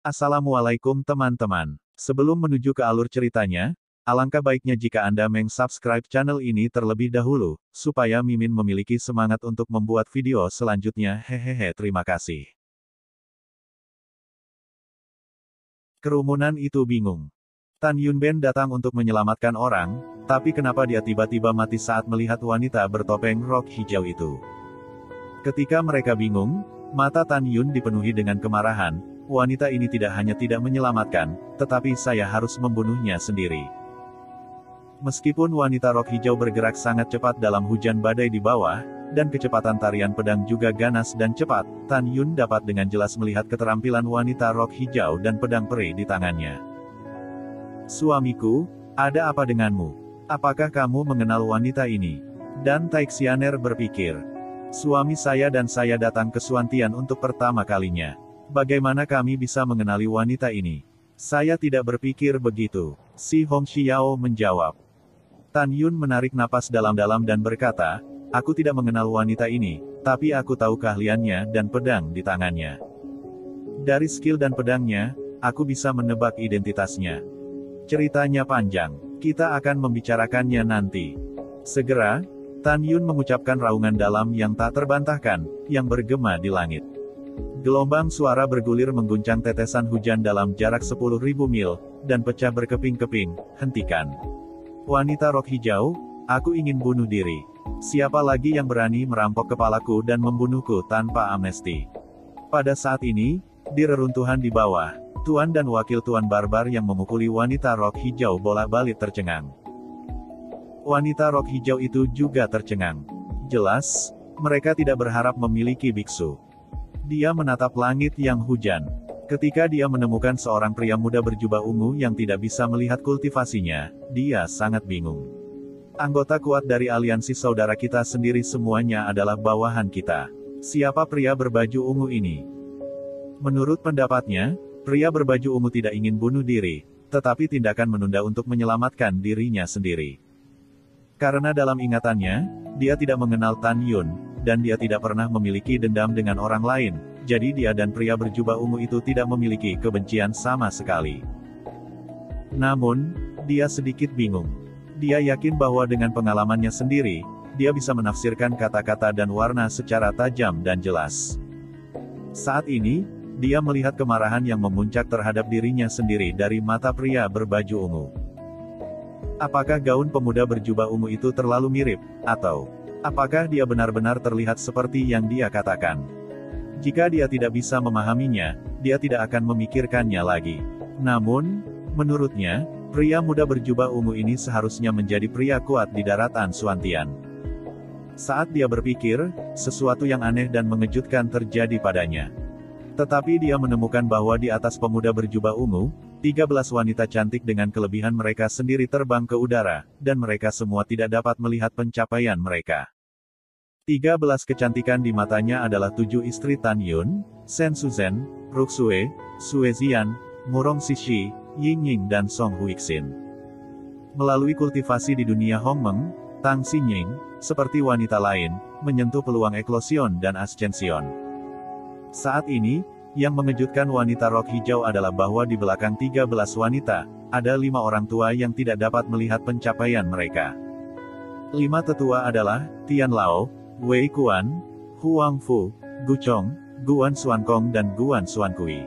Assalamualaikum teman-teman. Sebelum menuju ke alur ceritanya, alangkah baiknya jika Anda meng-subscribe channel ini terlebih dahulu, supaya Mimin memiliki semangat untuk membuat video selanjutnya. Hehehe, terima kasih. Kerumunan itu bingung. Tan Yunben datang untuk menyelamatkan orang, tapi kenapa dia tiba-tiba mati saat melihat wanita bertopeng rok hijau itu? Ketika mereka bingung, mata Tan Yun dipenuhi dengan kemarahan. Wanita ini tidak hanya tidak menyelamatkan, tetapi saya harus membunuhnya sendiri. Meskipun wanita rok hijau bergerak sangat cepat dalam hujan badai di bawah, dan kecepatan tarian pedang juga ganas dan cepat, Tan Yun dapat dengan jelas melihat keterampilan wanita rok hijau dan pedang peri di tangannya. Suamiku, ada apa denganmu? Apakah kamu mengenal wanita ini? Dan Taixianer berpikir, suami saya dan saya datang ke Suantian untuk pertama kalinya. Bagaimana kami bisa mengenali wanita ini? Saya tidak berpikir begitu. Si Hong Xiao menjawab. Tan Yun menarik napas dalam-dalam dan berkata, aku tidak mengenal wanita ini, tapi aku tahu keahliannya dan pedang di tangannya. Dari skill dan pedangnya, aku bisa menebak identitasnya. Ceritanya panjang. Kita akan membicarakannya nanti. Segera, Tan Yun mengucapkan raungan dalam yang tak terbantahkan, yang bergema di langit. Gelombang suara bergulir mengguncang tetesan hujan dalam jarak 10.000 mil, dan pecah berkeping-keping. Hentikan. Wanita rok hijau, aku ingin bunuh diri. Siapa lagi yang berani merampok kepalaku dan membunuhku tanpa amnesti? Pada saat ini, di reruntuhan di bawah, Tuan dan Wakil Tuan Barbar yang memukuli wanita rok hijau bolak-balik tercengang. Wanita rok hijau itu juga tercengang. Jelas, mereka tidak berharap memiliki biksu. Dia menatap langit yang hujan. Ketika dia menemukan seorang pria muda berjubah ungu yang tidak bisa melihat kultivasinya, dia sangat bingung. Anggota kuat dari aliansi saudara kita sendiri semuanya adalah bawahan kita. Siapa pria berbaju ungu ini? Menurut pendapatnya, pria berbaju ungu tidak ingin bunuh diri, tetapi tindakan menunda untuk menyelamatkan dirinya sendiri. Karena dalam ingatannya, dia tidak mengenal Tan Yun, dan dia tidak pernah memiliki dendam dengan orang lain, jadi dia dan pria berjubah ungu itu tidak memiliki kebencian sama sekali. Namun, dia sedikit bingung. Dia yakin bahwa dengan pengalamannya sendiri, dia bisa menafsirkan kata-kata dan warna secara tajam dan jelas. Saat ini, dia melihat kemarahan yang memuncak terhadap dirinya sendiri dari mata pria berbaju ungu. Apakah gaun pemuda berjubah ungu itu terlalu mirip, atau apakah dia benar-benar terlihat seperti yang dia katakan? Jika dia tidak bisa memahaminya, dia tidak akan memikirkannya lagi. Namun, menurutnya, pria muda berjubah ungu ini seharusnya menjadi pria kuat di daratan Suantian. Saat dia berpikir, sesuatu yang aneh dan mengejutkan terjadi padanya. Tetapi dia menemukan bahwa di atas pemuda berjubah ungu, 13 wanita cantik dengan kelebihan mereka sendiri terbang ke udara, dan mereka semua tidak dapat melihat pencapaian mereka. 13 kecantikan di matanya adalah 7 istri Tan Yun, Shen Suzhen, Ruxue, Sue Zian, Murong Sishi, Ying Ying dan Song Huixin. Melalui kultivasi di dunia Hongmeng, Tang Xinying, seperti wanita lain, menyentuh peluang eklosion dan ascension. Saat ini, yang mengejutkan wanita rok hijau adalah bahwa di belakang 13 wanita, ada 5 orang tua yang tidak dapat melihat pencapaian mereka. 5 tetua adalah, Tian Lao, Wei Kuan, Huang Fu, Gu Chong, Guan Xuankong dan Guan Xuankui.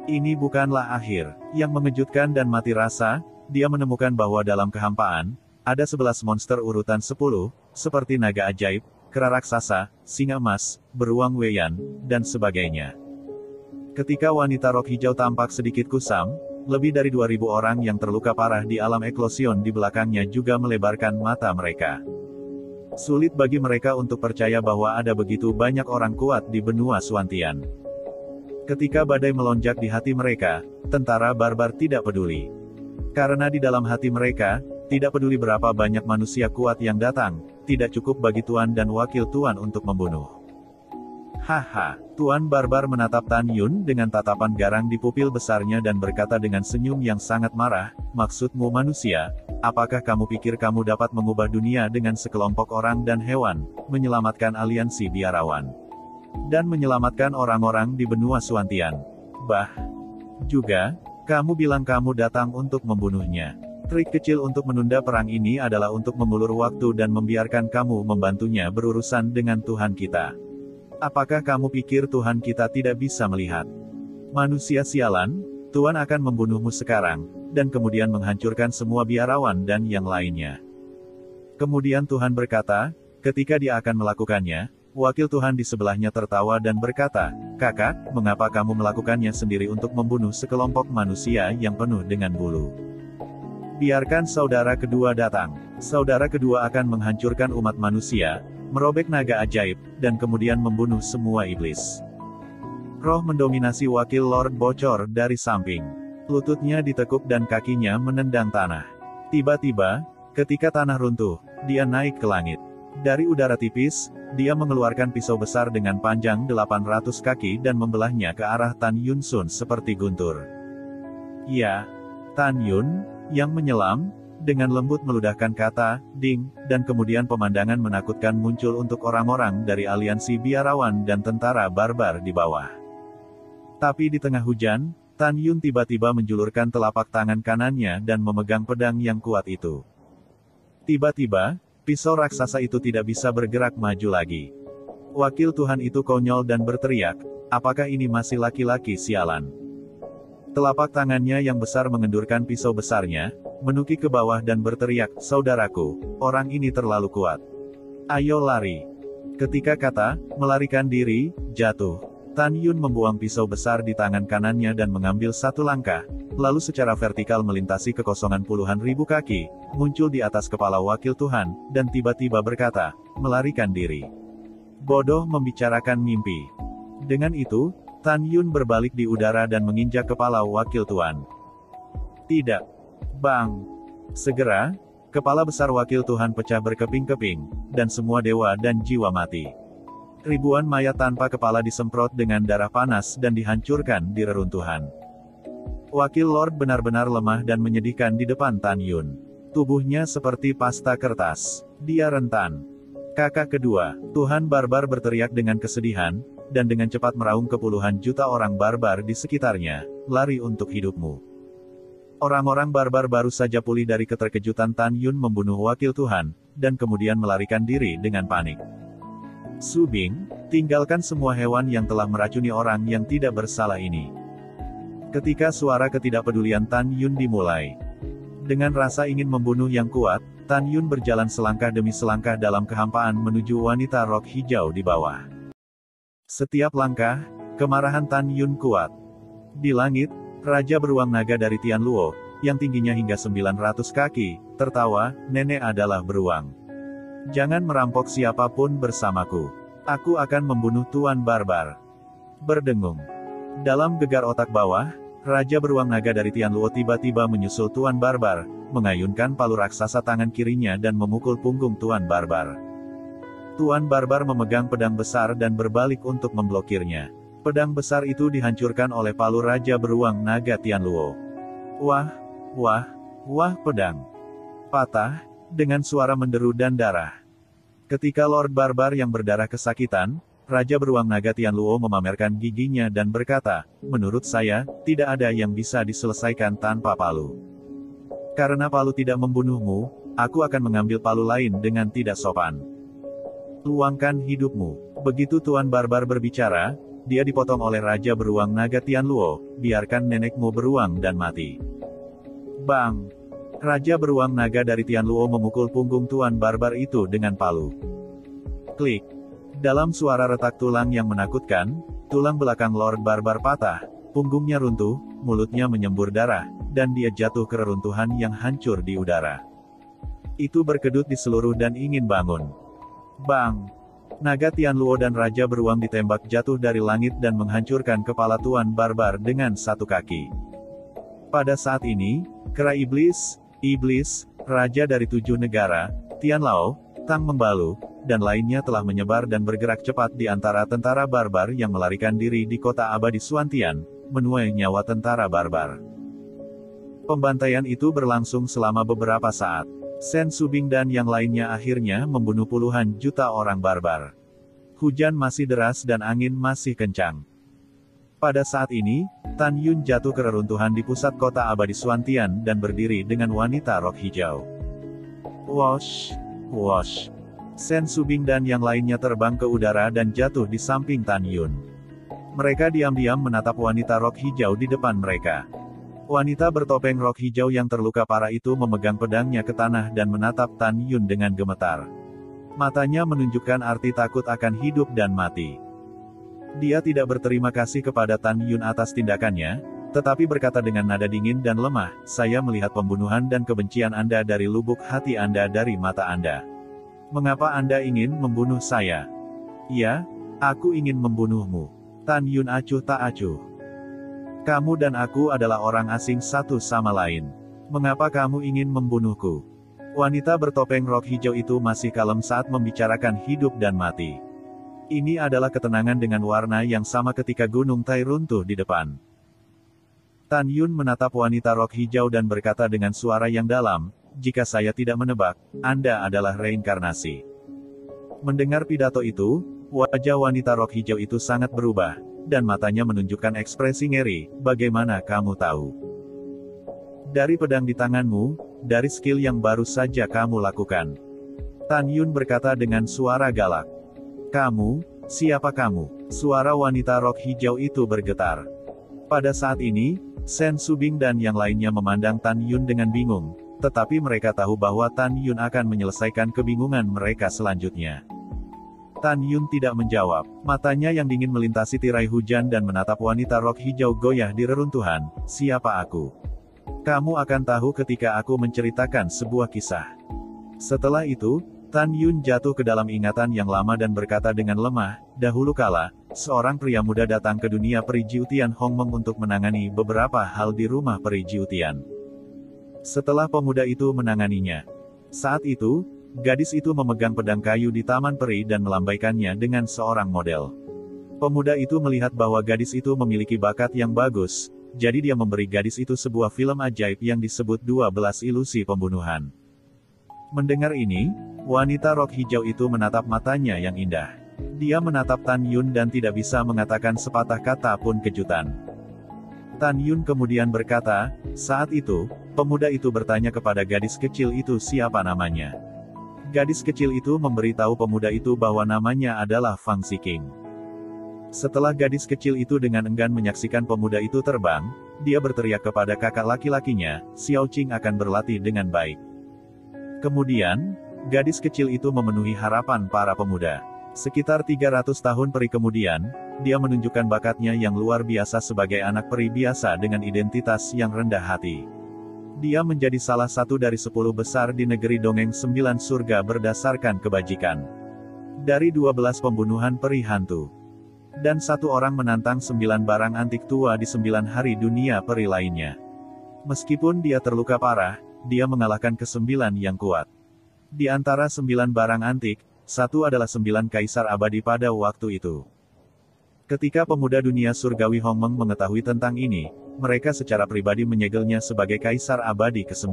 Ini bukanlah akhir. Yang mengejutkan dan mati rasa, dia menemukan bahwa dalam kehampaan, ada 11 monster urutan 10, seperti naga ajaib, kera raksasa, singa emas, beruang Weiyan, dan sebagainya. Ketika wanita rok hijau tampak sedikit kusam, lebih dari 2.000 orang yang terluka parah di alam eklosion di belakangnya juga melebarkan mata mereka. Sulit bagi mereka untuk percaya bahwa ada begitu banyak orang kuat di benua Suantian. Ketika badai melonjak di hati mereka, tentara barbar tidak peduli. Karena di dalam hati mereka, tidak peduli berapa banyak manusia kuat yang datang, tidak cukup bagi Tuan dan Wakil Tuan untuk membunuh. Haha, Tuan Barbar menatap Tan Yun dengan tatapan garang di pupil besarnya dan berkata dengan senyum yang sangat marah, maksudmu manusia, apakah kamu pikir kamu dapat mengubah dunia dengan sekelompok orang dan hewan, menyelamatkan aliansi biarawan, dan menyelamatkan orang-orang di benua Suantian? Bah, Juga, kamu bilang kamu datang untuk membunuhnya. Trik kecil untuk menunda perang ini adalah untuk mengulur waktu dan membiarkan kamu membantunya berurusan dengan Tuhan kita. Apakah kamu pikir Tuhan kita tidak bisa melihat? Manusia sialan, Tuhan akan membunuhmu sekarang, dan kemudian menghancurkan semua biarawan dan yang lainnya. Kemudian Tuhan berkata, ketika dia akan melakukannya, wakil Tuhan di sebelahnya tertawa dan berkata, "Kakak, mengapa kamu melakukannya sendiri untuk membunuh sekelompok manusia yang penuh dengan bulu? Biarkan saudara kedua datang. Saudara kedua akan menghancurkan umat manusia, merobek naga ajaib, dan kemudian membunuh semua iblis." Roh mendominasi wakil Lord bocor dari samping. Lututnya ditekuk dan kakinya menendang tanah. Tiba-tiba, ketika tanah runtuh, dia naik ke langit. Dari udara tipis, dia mengeluarkan pisau besar dengan panjang 800 kaki dan membelahnya ke arah Tan Yun Sun seperti guntur. "Ya, Tan Yun," yang menyelam, dengan lembut meludahkan kata, "Ding," dan kemudian pemandangan menakutkan muncul untuk orang-orang dari aliansi biarawan dan tentara barbar di bawah. Tapi di tengah hujan, Tan Yun tiba-tiba menjulurkan telapak tangan kanannya dan memegang pedang yang kuat itu. Tiba-tiba, pisau raksasa itu tidak bisa bergerak maju lagi. Wakil Tuhan itu konyol dan berteriak, "Apakah ini masih laki-laki sialan?" Telapak tangannya yang besar mengendurkan pisau besarnya, menukik ke bawah dan berteriak, "Saudaraku, orang ini terlalu kuat. Ayo lari." Ketika kata, "melarikan diri," jatuh, Tan Yun membuang pisau besar di tangan kanannya dan mengambil satu langkah, lalu secara vertikal melintasi kekosongan puluhan ribu kaki, muncul di atas kepala wakil Tuhan, dan tiba-tiba berkata, "Melarikan diri. Bodoh membicarakan mimpi." Dengan itu, Tan Yun berbalik di udara dan menginjak kepala wakil Tuhan. Tidak. Bang! Segera, kepala besar wakil Tuhan pecah berkeping-keping, dan semua dewa dan jiwa mati. Ribuan mayat tanpa kepala disemprot dengan darah panas dan dihancurkan di reruntuhan. Wakil Lord benar-benar lemah dan menyedihkan di depan Tan Yun. Tubuhnya seperti pasta kertas. Dia rentan. Kakak kedua, Tuhan barbar berteriak dengan kesedihan, dan dengan cepat meraung ke puluhan juta orang barbar di sekitarnya, "Lari untuk hidupmu." Orang-orang barbar baru saja pulih dari keterkejutan Tan Yun membunuh wakil Tuhan, dan kemudian melarikan diri dengan panik. "Su Bing, tinggalkan semua hewan yang telah meracuni orang yang tidak bersalah ini." Ketika suara ketidakpedulian Tan Yun dimulai, dengan rasa ingin membunuh yang kuat, Tan Yun berjalan selangkah demi selangkah dalam kehampaan menuju wanita rok hijau di bawah. Setiap langkah, kemarahan Tan Yun kuat. Di langit, Raja beruang naga dari Tian Luo, yang tingginya hingga 900 kaki, tertawa, "Nenek adalah beruang. Jangan merampok siapapun bersamaku. Aku akan membunuh Tuan Barbar." Berdengung. Dalam gegar otak bawah, Raja beruang naga dari Tian Luo tiba-tiba menyusul Tuan Barbar, mengayunkan palu raksasa tangan kirinya dan memukul punggung Tuan Barbar. Tuan Barbar memegang pedang besar dan berbalik untuk memblokirnya. Pedang besar itu dihancurkan oleh palu Raja beruang naga Tian Luo. "Wah, wah, wah!" Pedang patah, dengan suara menderu dan darah. Ketika Lord Barbar yang berdarah kesakitan, Raja beruang naga Tian Luo memamerkan giginya dan berkata, "Menurut saya, tidak ada yang bisa diselesaikan tanpa palu. Karena palu tidak membunuhmu, aku akan mengambil palu lain dengan tidak sopan. Luangkan hidupmu." Begitu Tuan Barbar berbicara, dia dipotong oleh Raja beruang naga Tian Luo, "Biarkan nenekmu beruang dan mati." Bang! Raja beruang naga dari Tian Luo memukul punggung Tuan Barbar itu dengan palu. Klik! Dalam suara retak tulang yang menakutkan, tulang belakang Lord Barbar patah, punggungnya runtuh, mulutnya menyembur darah, dan dia jatuh ke reruntuhan yang hancur di udara. Itu berkedut di seluruh dan ingin bangun. Bang! Naga Tian Luo dan Raja beruang ditembak jatuh dari langit dan menghancurkan kepala Tuan Barbar dengan satu kaki. Pada saat ini, kera iblis, Raja dari 7 negara, Tian Lao, Tang Membalu, dan lainnya telah menyebar dan bergerak cepat di antara tentara barbar yang melarikan diri di kota abadi Suantian, menuai nyawa tentara barbar. Pembantaian itu berlangsung selama beberapa saat. Sen Subing dan yang lainnya akhirnya membunuh puluhan juta orang barbar. Hujan masih deras dan angin masih kencang. Pada saat ini, Tan Yun jatuh ke reruntuhan di pusat kota abadi Suantian dan berdiri dengan wanita rok hijau. Wosh, wosh. Sen Subing dan yang lainnya terbang ke udara dan jatuh di samping Tan Yun. Mereka diam-diam menatap wanita rok hijau di depan mereka. Wanita bertopeng rok hijau yang terluka parah itu memegang pedangnya ke tanah dan menatap Tan Yun dengan gemetar. Matanya menunjukkan arti takut akan hidup dan mati. Dia tidak berterima kasih kepada Tan Yun atas tindakannya, tetapi berkata dengan nada dingin dan lemah, "Saya melihat pembunuhan dan kebencian Anda dari lubuk hati Anda dari mata Anda. Mengapa Anda ingin membunuh saya?" "Ya, aku ingin membunuhmu." Tan Yun acuh tak acuh. "Kamu dan aku adalah orang asing satu sama lain. Mengapa kamu ingin membunuhku?" Wanita bertopeng rok hijau itu masih kalem saat membicarakan hidup dan mati. Ini adalah ketenangan dengan warna yang sama ketika Gunung Tai runtuh di depan. Tan Yun menatap wanita rok hijau dan berkata dengan suara yang dalam, "Jika saya tidak menebak, Anda adalah reinkarnasi." Mendengar pidato itu, wajah wanita rok hijau itu sangat berubah, dan matanya menunjukkan ekspresi ngeri. "Bagaimana kamu tahu? Dari pedang di tanganmu, dari skill yang baru saja kamu lakukan." Tan Yun berkata dengan suara galak. "Kamu, siapa kamu?" Suara wanita rok hijau itu bergetar. Pada saat ini, Sen Subing dan yang lainnya memandang Tan Yun dengan bingung, tetapi mereka tahu bahwa Tan Yun akan menyelesaikan kebingungan mereka selanjutnya. Tan Yun tidak menjawab, matanya yang dingin melintasi tirai hujan dan menatap wanita rok hijau goyah di reruntuhan. "Siapa aku? Kamu akan tahu ketika aku menceritakan sebuah kisah." Setelah itu, Tan Yun jatuh ke dalam ingatan yang lama dan berkata dengan lemah, "Dahulu kala, seorang pria muda datang ke dunia peri Jiutian Hongmeng untuk menangani beberapa hal di rumah peri Jiutian. Setelah pemuda itu menanganinya, saat itu, gadis itu memegang pedang kayu di taman peri dan melambaikannya dengan seorang model. Pemuda itu melihat bahwa gadis itu memiliki bakat yang bagus, jadi dia memberi gadis itu sebuah film ajaib yang disebut 12 ilusi pembunuhan." Mendengar ini, wanita rok hijau itu menatap matanya yang indah. Dia menatap Tan Yun dan tidak bisa mengatakan sepatah kata pun kejutan. Tan Yun kemudian berkata, "Saat itu, pemuda itu bertanya kepada gadis kecil itu siapa namanya. Gadis kecil itu memberitahu pemuda itu bahwa namanya adalah Fang Ziqing." Setelah gadis kecil itu dengan enggan menyaksikan pemuda itu terbang, dia berteriak kepada kakak laki-lakinya, "Xiao Qing akan berlatih dengan baik." Kemudian, gadis kecil itu memenuhi harapan para pemuda. Sekitar 300 tahun peri kemudian, dia menunjukkan bakatnya yang luar biasa sebagai anak peri biasa dengan identitas yang rendah hati. Dia menjadi salah satu dari 10 besar di negeri dongeng 9 surga berdasarkan kebajikan. Dari 12 pembunuhan peri hantu. Dan 1 orang menantang 9 barang antik tua di 9 hari dunia peri lainnya. Meskipun dia terluka parah, dia mengalahkan ke-9 yang kuat. Di antara 9 barang antik, 1 adalah 9 kaisar abadi pada waktu itu. Ketika pemuda dunia surgawi Hongmeng mengetahui tentang ini, mereka secara pribadi menyegelnya sebagai kaisar abadi ke-9.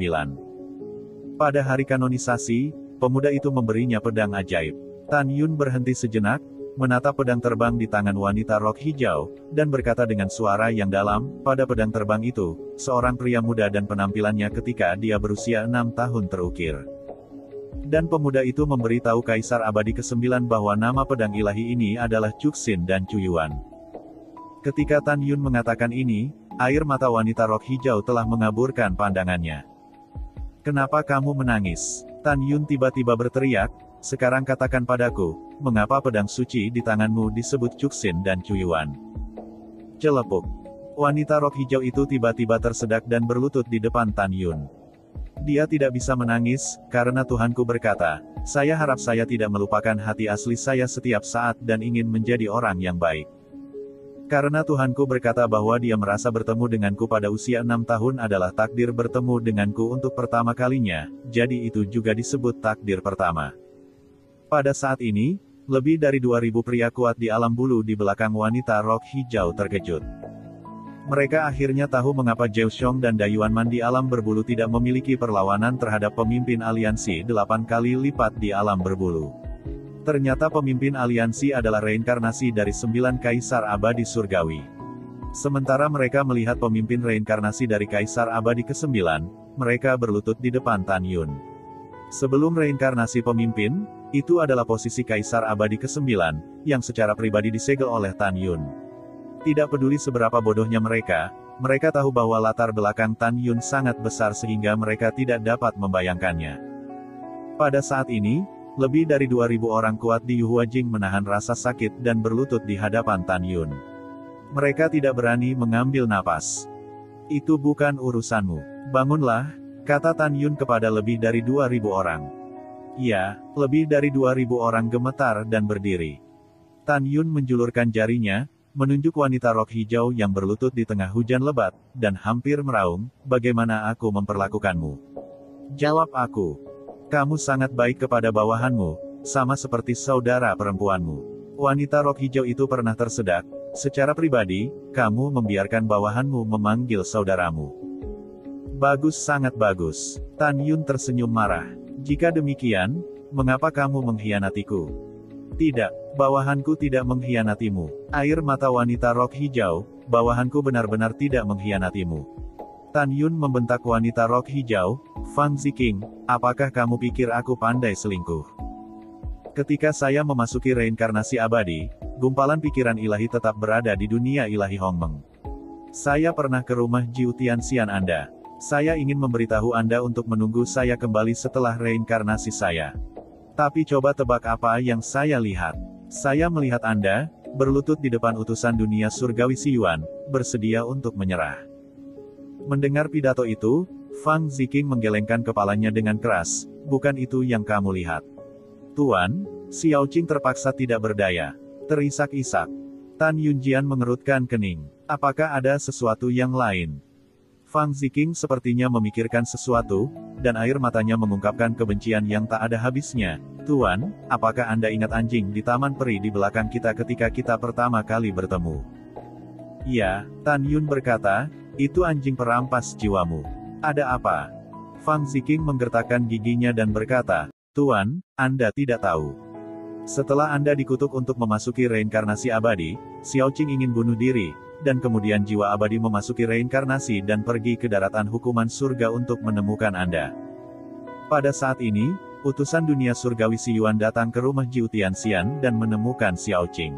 Pada hari kanonisasi, pemuda itu memberinya pedang ajaib. Tan Yun berhenti sejenak, menatap pedang terbang di tangan wanita rok hijau, dan berkata dengan suara yang dalam, "Pada pedang terbang itu, seorang pria muda dan penampilannya ketika dia berusia 6 tahun terukir." Dan pemuda itu memberitahu kaisar abadi ke-9 bahwa nama pedang ilahi ini adalah Cuxin dan Cuyuan. Ketika Tan Yun mengatakan ini, air mata wanita rok hijau telah mengaburkan pandangannya. "Kenapa kamu menangis?" Tan Yun tiba-tiba berteriak, "Sekarang katakan padaku, mengapa pedang suci di tanganmu disebut Cuxin dan Cuyuan?" Celepuk. Wanita rok hijau itu tiba-tiba tersedak dan berlutut di depan Tan Yun. Dia tidak bisa menangis, karena Tuhanku berkata, "Saya harap saya tidak melupakan hati asli saya setiap saat dan ingin menjadi orang yang baik. Karena Tuhanku berkata bahwa dia merasa bertemu denganku pada usia 6 tahun adalah takdir bertemu denganku untuk pertama kalinya, jadi itu juga disebut takdir pertama." Pada saat ini, lebih dari 2000 pria kuat di alam bulu di belakang wanita rok hijau terkejut. Mereka akhirnya tahu mengapa Zhao Xiong dan Dayuanman di alam berbulu tidak memiliki perlawanan terhadap pemimpin aliansi 8 kali lipat di alam berbulu. Ternyata pemimpin aliansi adalah reinkarnasi dari 9 kaisar abadi surgawi. Sementara mereka melihat pemimpin reinkarnasi dari Kaisar Abadi ke-9, mereka berlutut di depan Tan Yun. Sebelum reinkarnasi pemimpin, itu adalah posisi Kaisar Abadi ke-9, yang secara pribadi disegel oleh Tan Yun. Tidak peduli seberapa bodohnya mereka tahu bahwa latar belakang Tan Yun sangat besar sehingga mereka tidak dapat membayangkannya. Pada saat ini, lebih dari 2.000 orang kuat di Yuhuajing menahan rasa sakit dan berlutut di hadapan Tan Yun. Mereka tidak berani mengambil napas. Itu bukan urusanmu. Bangunlah, kata Tan Yun kepada lebih dari 2.000 orang. Ya, lebih dari 2.000 orang gemetar dan berdiri. Tan Yun menjulurkan jarinya, menunjuk wanita rok hijau yang berlutut di tengah hujan lebat, dan hampir meraung, bagaimana aku memperlakukanmu? Jawab aku. Kamu sangat baik kepada bawahanmu, sama seperti saudara perempuanmu. Wanita rok hijau itu pernah tersedak. Secara pribadi, kamu membiarkan bawahanmu memanggil saudaramu. Bagus, sangat bagus. Tan Yun tersenyum marah. Jika demikian, mengapa kamu mengkhianatiku? Tidak, bawahanku tidak mengkhianatimu. Air mata wanita rok hijau, bawahanku benar-benar tidak mengkhianatimu. Tan Yun membentak wanita rok hijau, Fang Ziking, apakah kamu pikir aku pandai selingkuh? Ketika saya memasuki reinkarnasi abadi, gumpalan pikiran ilahi tetap berada di dunia ilahi Hongmeng. Saya pernah ke rumah Jiu Tianxian Anda. Saya ingin memberitahu Anda untuk menunggu saya kembali setelah reinkarnasi saya. Tapi coba tebak apa yang saya lihat. Saya melihat Anda, berlutut di depan utusan dunia surgawi Siyuan, bersedia untuk menyerah. Mendengar pidato itu, Fang Ziking menggelengkan kepalanya dengan keras, bukan itu yang kamu lihat. Tuan, Xiao Qing terpaksa tidak berdaya. Terisak-isak. Tan Yunjian mengerutkan kening. Apakah ada sesuatu yang lain? Fang Ziking sepertinya memikirkan sesuatu, dan air matanya mengungkapkan kebencian yang tak ada habisnya. Tuan, apakah Anda ingat anjing di taman peri di belakang kita ketika kita pertama kali bertemu? Ya, Tan Yun berkata, itu anjing perampas jiwamu. Ada apa? Fang Ziking menggertakkan giginya dan berkata, Tuan, Anda tidak tahu. Setelah Anda dikutuk untuk memasuki reinkarnasi abadi, Xiao Qing ingin bunuh diri, dan kemudian jiwa abadi memasuki reinkarnasi dan pergi ke daratan hukuman surga untuk menemukan Anda. Pada saat ini, utusan dunia surgawi Siyuan datang ke rumah Jiu Tianxian dan menemukan Xiao Qing.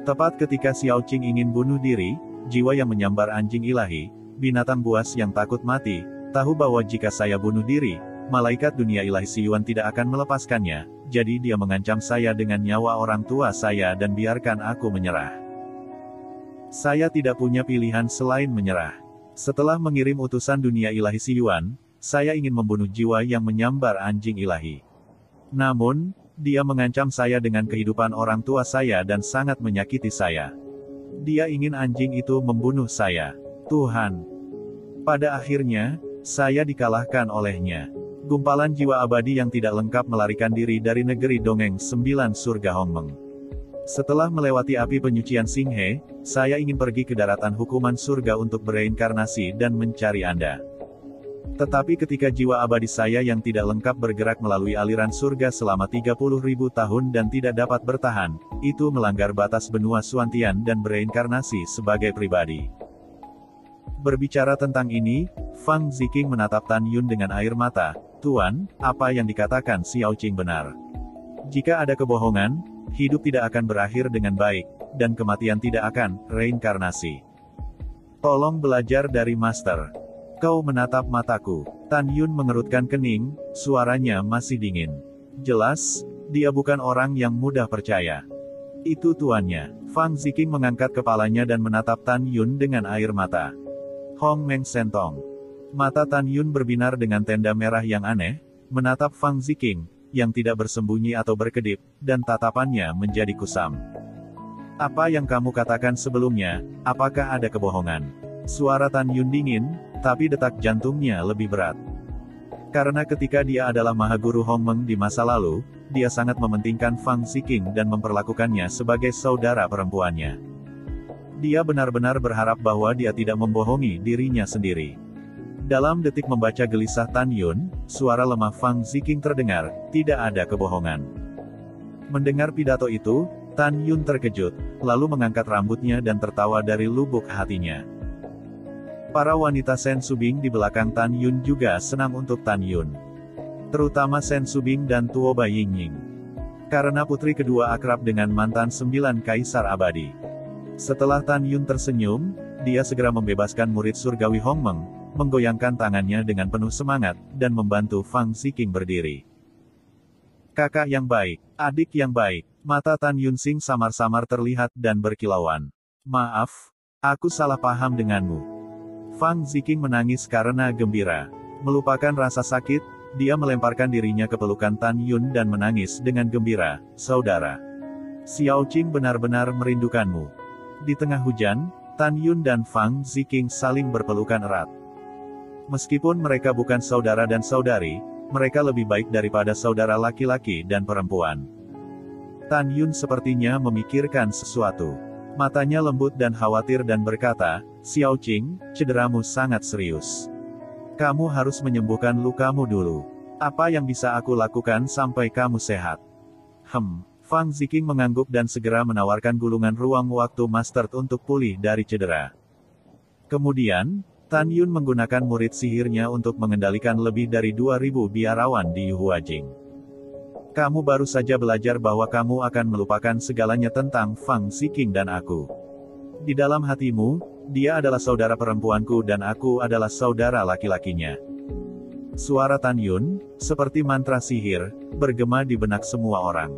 Tepat ketika Xiao Qing ingin bunuh diri, jiwa yang menyambar anjing ilahi, binatang buas yang takut mati, tahu bahwa jika saya bunuh diri, malaikat dunia ilahi Siyuan tidak akan melepaskannya, jadi dia mengancam saya dengan nyawa orang tua saya dan biarkan aku menyerah. Saya tidak punya pilihan selain menyerah. Setelah mengirim utusan dunia ilahi Siyuan, saya ingin membunuh jiwa yang menyambar anjing ilahi. Namun, dia mengancam saya dengan kehidupan orang tua saya dan sangat menyakiti saya. Dia ingin anjing itu membunuh saya. Tuhan. Pada akhirnya, saya dikalahkan olehnya. Gumpalan jiwa abadi yang tidak lengkap melarikan diri dari negeri dongeng 9 surga Hongmeng. Setelah melewati api penyucian Xinghe, saya ingin pergi ke daratan hukuman surga untuk bereinkarnasi dan mencari Anda. Tetapi ketika jiwa abadi saya yang tidak lengkap bergerak melalui aliran surga selama 30.000 tahun dan tidak dapat bertahan, itu melanggar batas benua Suantian dan bereinkarnasi sebagai pribadi. Berbicara tentang ini, Fang Ziking menatap Tan Yun dengan air mata. Tuan, apa yang dikatakan Xiao Qing benar. Jika ada kebohongan, hidup tidak akan berakhir dengan baik, dan kematian tidak akan reinkarnasi. Tolong belajar dari Master. Kau menatap mataku. Tan Yun mengerutkan kening, suaranya masih dingin. Jelas, dia bukan orang yang mudah percaya. Itu tuannya. Fang Ziking mengangkat kepalanya dan menatap Tan Yun dengan air mata. Hong Meng Sentong. Mata Tan Yun berbinar dengan tanda merah yang aneh, menatap Fang Ziking, yang tidak bersembunyi atau berkedip, dan tatapannya menjadi kusam. Apa yang kamu katakan sebelumnya, apakah ada kebohongan? Suara Tan Yun dingin, tapi detak jantungnya lebih berat. Karena ketika dia adalah Mahaguru Hongmeng di masa lalu, dia sangat mementingkan Fang Ziking dan memperlakukannya sebagai saudara perempuannya. Dia benar-benar berharap bahwa dia tidak membohongi dirinya sendiri. Dalam detik membaca gelisah Tan Yun, suara lemah Fang Ziking terdengar, tidak ada kebohongan. Mendengar pidato itu, Tan Yun terkejut, lalu mengangkat rambutnya dan tertawa dari lubuk hatinya. Para wanita Sen Subing di belakang Tan Yun juga senang untuk Tan Yun. Terutama Sen Subing dan Tuoba Yingying. Karena putri kedua akrab dengan mantan 9 kaisar abadi. Setelah Tan Yun tersenyum, dia segera membebaskan murid surgawi Hongmeng, menggoyangkan tangannya dengan penuh semangat, dan membantu Fang Ziking berdiri. Kakak yang baik, adik yang baik. Mata Tan Yunsing samar-samar terlihat dan berkilauan. Maaf, aku salah paham denganmu. Fang Ziking menangis karena gembira. Melupakan rasa sakit, dia melemparkan dirinya ke pelukan Tan Yun dan menangis dengan gembira. Saudara, Xiao Qing benar-benar merindukanmu. Di tengah hujan, Tan Yun dan Fang Ziking saling berpelukan erat. Meskipun mereka bukan saudara dan saudari, mereka lebih baik daripada saudara laki-laki dan perempuan. Tan Yun sepertinya memikirkan sesuatu. Matanya lembut dan khawatir dan berkata, Xiao Qing, cederamu sangat serius. Kamu harus menyembuhkan lukamu dulu. Apa yang bisa aku lakukan sampai kamu sehat? Fang Ziking mengangguk dan segera menawarkan gulungan ruang waktu Master untuk pulih dari cedera. Kemudian, Tan Yun menggunakan murid sihirnya untuk mengendalikan lebih dari 2000 biarawan di Yuhuajing. Kamu baru saja belajar bahwa kamu akan melupakan segalanya tentang Fang Ziking dan aku. Di dalam hatimu, dia adalah saudara perempuanku dan aku adalah saudara laki-lakinya. Suara Tan Yun, seperti mantra sihir, bergema di benak semua orang.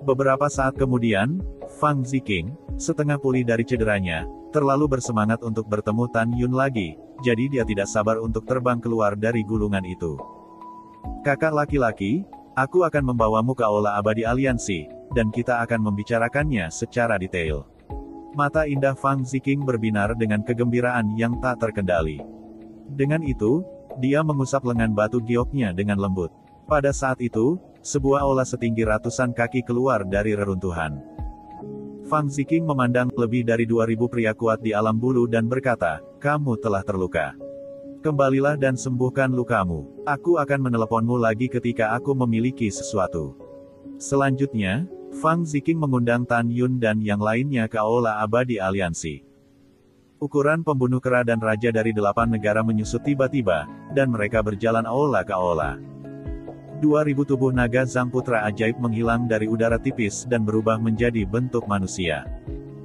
Beberapa saat kemudian, Fang Ziking, setengah pulih dari cederanya, terlalu bersemangat untuk bertemu Tan Yun lagi, jadi dia tidak sabar untuk terbang keluar dari gulungan itu. Kakak laki-laki, aku akan membawamu ke Aula Abadi Aliansi, dan kita akan membicarakannya secara detail. Mata indah Fang Ziking berbinar dengan kegembiraan yang tak terkendali. Dengan itu, dia mengusap lengan batu gioknya dengan lembut. Pada saat itu, sebuah aula setinggi ratusan kaki keluar dari reruntuhan. Fang Ziking memandang lebih dari 2000 pria kuat di alam bulu dan berkata, kamu telah terluka. Kembalilah dan sembuhkan lukamu. Aku akan meneleponmu lagi ketika aku memiliki sesuatu. Selanjutnya, Fang Ziking mengundang Tan Yun dan yang lainnya ke Aula Abadi Aliansi. Ukuran pembunuh kera dan raja dari 8 negara menyusut tiba-tiba, dan mereka berjalan aula ke aula. 2000 tubuh naga Zhang Putra ajaib menghilang dari udara tipis dan berubah menjadi bentuk manusia.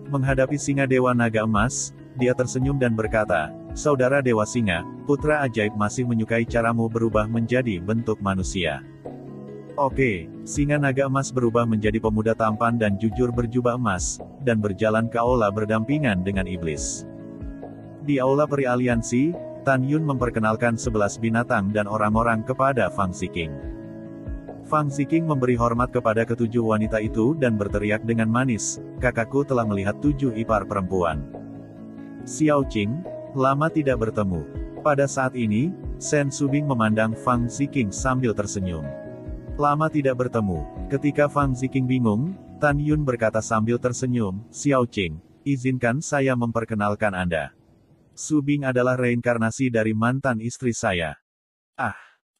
Menghadapi singa Dewa Naga Emas, dia tersenyum dan berkata, Saudara Dewa Singa, putra ajaib masih menyukai caramu berubah menjadi bentuk manusia. Oke, singa naga emas berubah menjadi pemuda tampan dan jujur berjubah emas, dan berjalan ke aula berdampingan dengan iblis. Di aula peri aliansi, Tan Yun memperkenalkan 11 binatang dan orang-orang kepada Fang Ziking. Fang Ziking memberi hormat kepada ketujuh wanita itu dan berteriak dengan manis, kakakku telah melihat 7 ipar perempuan. Xiao Qing, lama tidak bertemu. Pada saat ini, Sen Subing memandang Fang Ziking sambil tersenyum. Lama tidak bertemu. Ketika Fang Ziking bingung, Tan Yun berkata sambil tersenyum, Xiao Qing, izinkan saya memperkenalkan Anda. Subing adalah reinkarnasi dari mantan istri saya.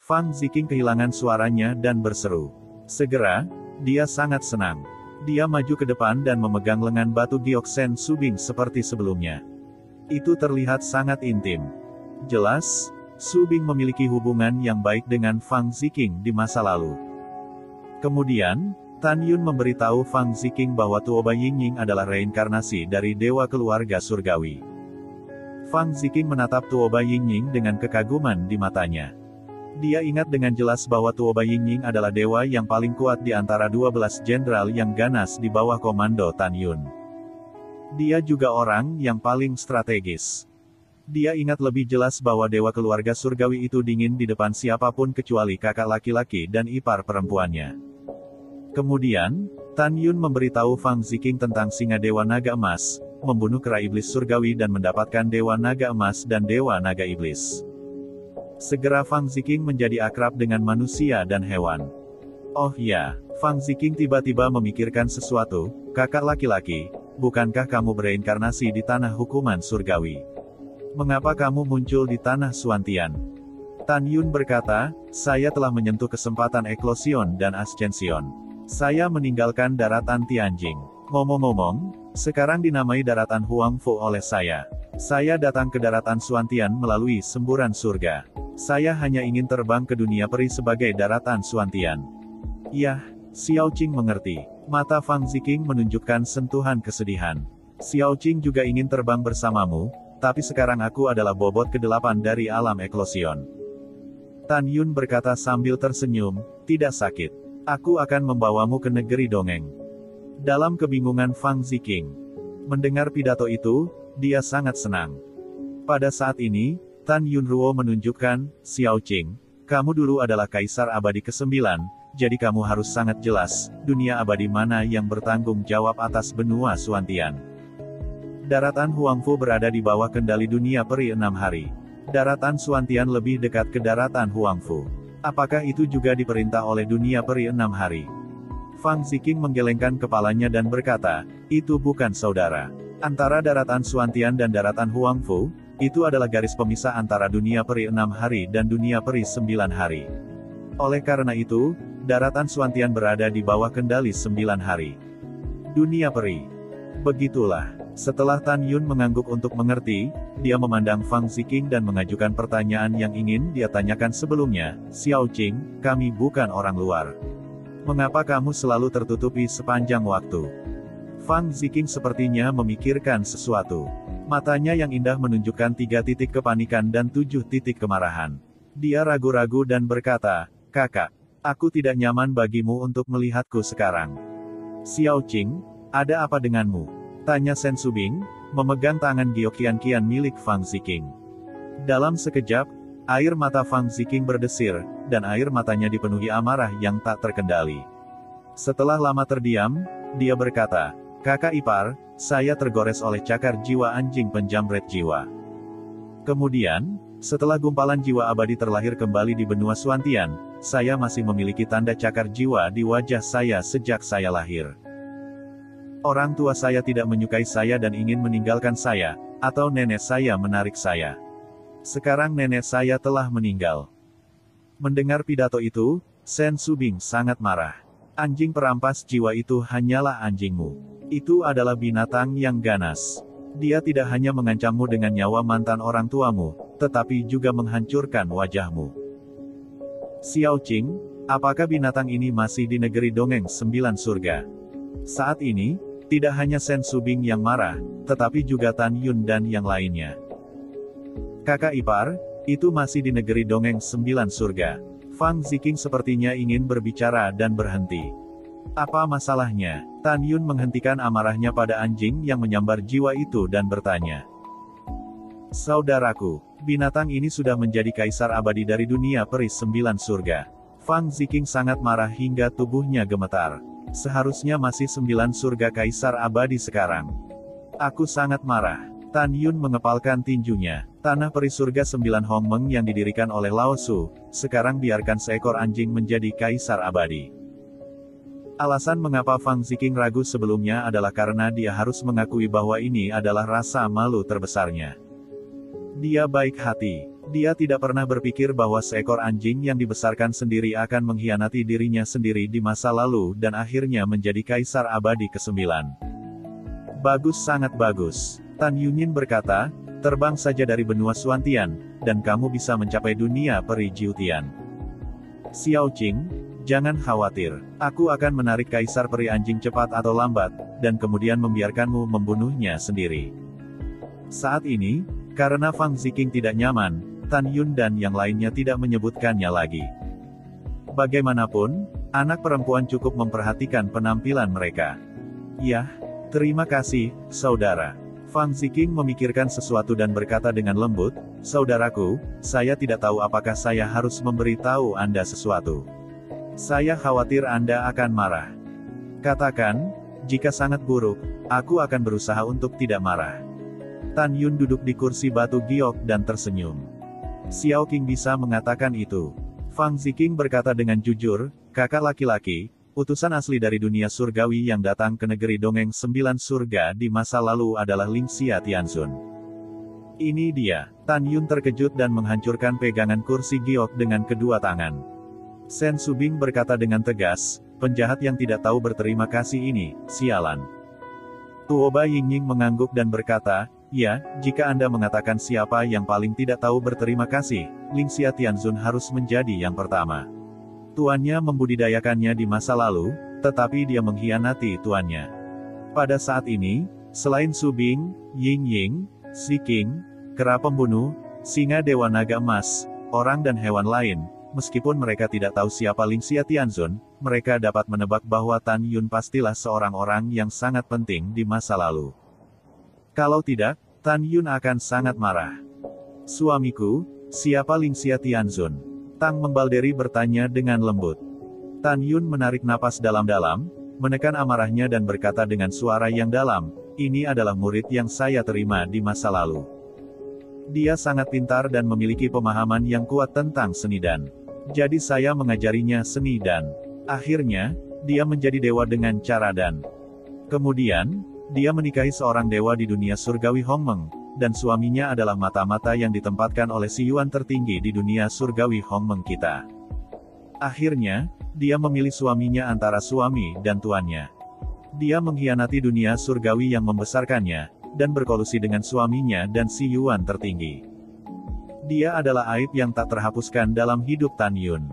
Fang Ziking kehilangan suaranya dan berseru. Segera, dia sangat senang. Dia maju ke depan dan memegang lengan batu giok Sen Subing seperti sebelumnya. Itu terlihat sangat intim. Jelas, Subing memiliki hubungan yang baik dengan Fang Ziking di masa lalu. Kemudian, Tan Yun memberitahu Fang Ziking bahwa Tuoba Yingying adalah reinkarnasi dari dewa keluarga surgawi. Fang Ziking menatap Tuoba Yingying dengan kekaguman di matanya. Dia ingat dengan jelas bahwa Tuoba Yingying adalah dewa yang paling kuat di antara 12 jenderal yang ganas di bawah komando Tan Yun. Dia juga orang yang paling strategis. Dia ingat lebih jelas bahwa dewa keluarga surgawi itu dingin di depan siapapun kecuali kakak laki-laki dan ipar perempuannya. Kemudian, Tan Yun memberitahu Fang Ziking tentang singa Dewa Naga Emas, membunuh kera iblis surgawi dan mendapatkan Dewa Naga Emas dan Dewa Naga Iblis. Segera Fang Ziking menjadi akrab dengan manusia dan hewan. Oh ya, Fang Ziking tiba-tiba memikirkan sesuatu, kakak laki-laki, bukankah kamu bereinkarnasi di tanah hukuman surgawi? Mengapa kamu muncul di tanah Suantian? Tan Yun berkata, saya telah menyentuh kesempatan eklosion dan ascension. Saya meninggalkan daratan Tianjing. Ngomong-ngomong, sekarang dinamai daratan Huangfu oleh saya. Saya datang ke daratan Xuantian melalui semburan surga. Saya hanya ingin terbang ke dunia peri sebagai daratan Xuantian. Yah, Xiao Qing mengerti. Mata Fang Ziqing menunjukkan sentuhan kesedihan. Xiao Qing juga ingin terbang bersamamu, tapi sekarang aku adalah bobot ke-8 dari alam eklosion. Tan Yun berkata sambil tersenyum, tidak sakit. Aku akan membawamu ke negeri dongeng. Dalam kebingungan Fang Ziqing mendengar pidato itu, dia sangat senang. Pada saat ini, Tan Yunruo menunjukkan, Xiao Qing, kamu dulu adalah kaisar abadi ke-9, jadi kamu harus sangat jelas, dunia abadi mana yang bertanggung jawab atas benua Xuantian. Daratan Huangfu berada di bawah kendali dunia peri 6 hari. Daratan Xuantian lebih dekat ke daratan Huangfu. Apakah itu juga diperintah oleh dunia peri 6 hari? Fang Ziqing menggelengkan kepalanya dan berkata, itu bukan saudara. Antara daratan Xuantian dan daratan Huangfu, itu adalah garis pemisah antara dunia peri 6 hari dan dunia peri 9 hari. Oleh karena itu, daratan Xuantian berada di bawah kendali 9 hari. Dunia peri. Begitulah. Setelah Tan Yun mengangguk untuk mengerti, dia memandang Fang Ziqing dan mengajukan pertanyaan yang ingin dia tanyakan sebelumnya, Xiao Qing, kami bukan orang luar. Mengapa kamu selalu tertutupi sepanjang waktu? Fang Ziqing sepertinya memikirkan sesuatu. Matanya yang indah menunjukkan 3 titik kepanikan dan 7 titik kemarahan. Dia ragu-ragu dan berkata, kakak, aku tidak nyaman bagimu untuk melihatku sekarang. Xiao Qing, ada apa denganmu? Tanya Sen Subing, memegang tangan Gioqian milik Fang Ziqing. Dalam sekejap, air mata Fang Ziqing berdesir, dan air matanya dipenuhi amarah yang tak terkendali. Setelah lama terdiam, dia berkata, kakak ipar, saya tergores oleh cakar jiwa anjing penjamret jiwa. Kemudian, setelah gumpalan jiwa abadi terlahir kembali di benua Xuantian, saya masih memiliki tanda cakar jiwa di wajah saya sejak saya lahir. Orang tua saya tidak menyukai saya dan ingin meninggalkan saya, atau nenek saya menarik saya. Sekarang nenek saya telah meninggal. Mendengar pidato itu, Sen Subing sangat marah. Anjing perampas jiwa itu hanyalah anjingmu. Itu adalah binatang yang ganas. Dia tidak hanya mengancammu dengan nyawa mantan orang tuamu, tetapi juga menghancurkan wajahmu. Xiao Qing, apakah binatang ini masih di negeri dongeng 9 surga? Saat ini, tidak hanya Sen Subing yang marah, tetapi juga Tan Yun dan yang lainnya. Kakak ipar, itu masih di negeri dongeng 9 surga. Fang Ziqing sepertinya ingin berbicara dan berhenti. Apa masalahnya? Tan Yun menghentikan amarahnya pada anjing yang menyambar jiwa itu dan bertanya. Saudaraku, binatang ini sudah menjadi kaisar abadi dari dunia peri 9 surga. Fang Ziqing sangat marah hingga tubuhnya gemetar. Seharusnya masih 9 surga kaisar abadi sekarang. Aku sangat marah. Tan Yun mengepalkan tinjunya. Tanah peri surga 9 Hongmeng yang didirikan oleh Lao Su, sekarang biarkan seekor anjing menjadi kaisar abadi. Alasan mengapa Fang Ziqing ragu sebelumnya adalah karena dia harus mengakui bahwa ini adalah rasa malu terbesarnya. Dia baik hati. Dia tidak pernah berpikir bahwa seekor anjing yang dibesarkan sendiri akan mengkhianati dirinya sendiri di masa lalu dan akhirnya menjadi kaisar abadi ke-9. Bagus, sangat bagus. Tan Yunin berkata, terbang saja dari benua Xuantian, dan kamu bisa mencapai dunia peri Jiutian. Xiao Qing, jangan khawatir. Aku akan menarik kaisar peri anjing cepat atau lambat, dan kemudian membiarkanmu membunuhnya sendiri. Saat ini, karena Fang Ziqing tidak nyaman, Tan Yun dan yang lainnya tidak menyebutkannya lagi. Bagaimanapun, anak perempuan cukup memperhatikan penampilan mereka. Yah, terima kasih, saudara. Fang Ziqing memikirkan sesuatu dan berkata dengan lembut, saudaraku, saya tidak tahu apakah saya harus memberitahu Anda sesuatu. Saya khawatir Anda akan marah. Katakan, jika sangat buruk, aku akan berusaha untuk tidak marah. Tan Yun duduk di kursi batu giok dan tersenyum. Xiao Qing bisa mengatakan itu. Fang Ziqing berkata dengan jujur, kakak laki-laki, utusan asli dari dunia surgawi yang datang ke negeri dongeng 9 surga di masa lalu adalah Ling Xia Tianzun. Ini dia. Tan Yun terkejut dan menghancurkan pegangan kursi giok dengan kedua tangan. Sen Subing berkata dengan tegas, penjahat yang tidak tahu berterima kasih ini, sialan. Tuoba Yingying mengangguk dan berkata, ya, jika Anda mengatakan siapa yang paling tidak tahu berterima kasih, Lingxia Tianzun harus menjadi yang pertama. Tuannya membudidayakannya di masa lalu, tetapi dia mengkhianati tuannya. Pada saat ini, selain Su Bing, Yingying, Si King, kera pembunuh, singa Dewa Naga Emas, orang dan hewan lain, meskipun mereka tidak tahu siapa Lingxia Tianzun, mereka dapat menebak bahwa Tan Yun pastilah seorang orang yang sangat penting di masa lalu. Kalau tidak, Tan Yun akan sangat marah. Suamiku, siapa Lingxia Tianzun? Tang Membalderi bertanya dengan lembut. Tan Yun menarik napas dalam-dalam, menekan amarahnya dan berkata dengan suara yang dalam, ini adalah murid yang saya terima di masa lalu. Dia sangat pintar dan memiliki pemahaman yang kuat tentang seni dan. Jadi saya mengajarinya seni dan. Akhirnya, dia menjadi dewa dengan cara dan. Kemudian, dia menikahi seorang dewa di dunia surgawi Hongmeng, dan suaminya adalah mata-mata yang ditempatkan oleh si Yuan tertinggi di dunia surgawi Hongmeng kita. Akhirnya, dia memilih suaminya antara suami dan tuannya. Dia mengkhianati dunia surgawi yang membesarkannya, dan berkolusi dengan suaminya dan si Yuan tertinggi. Dia adalah aib yang tak terhapuskan dalam hidup Tan Yun.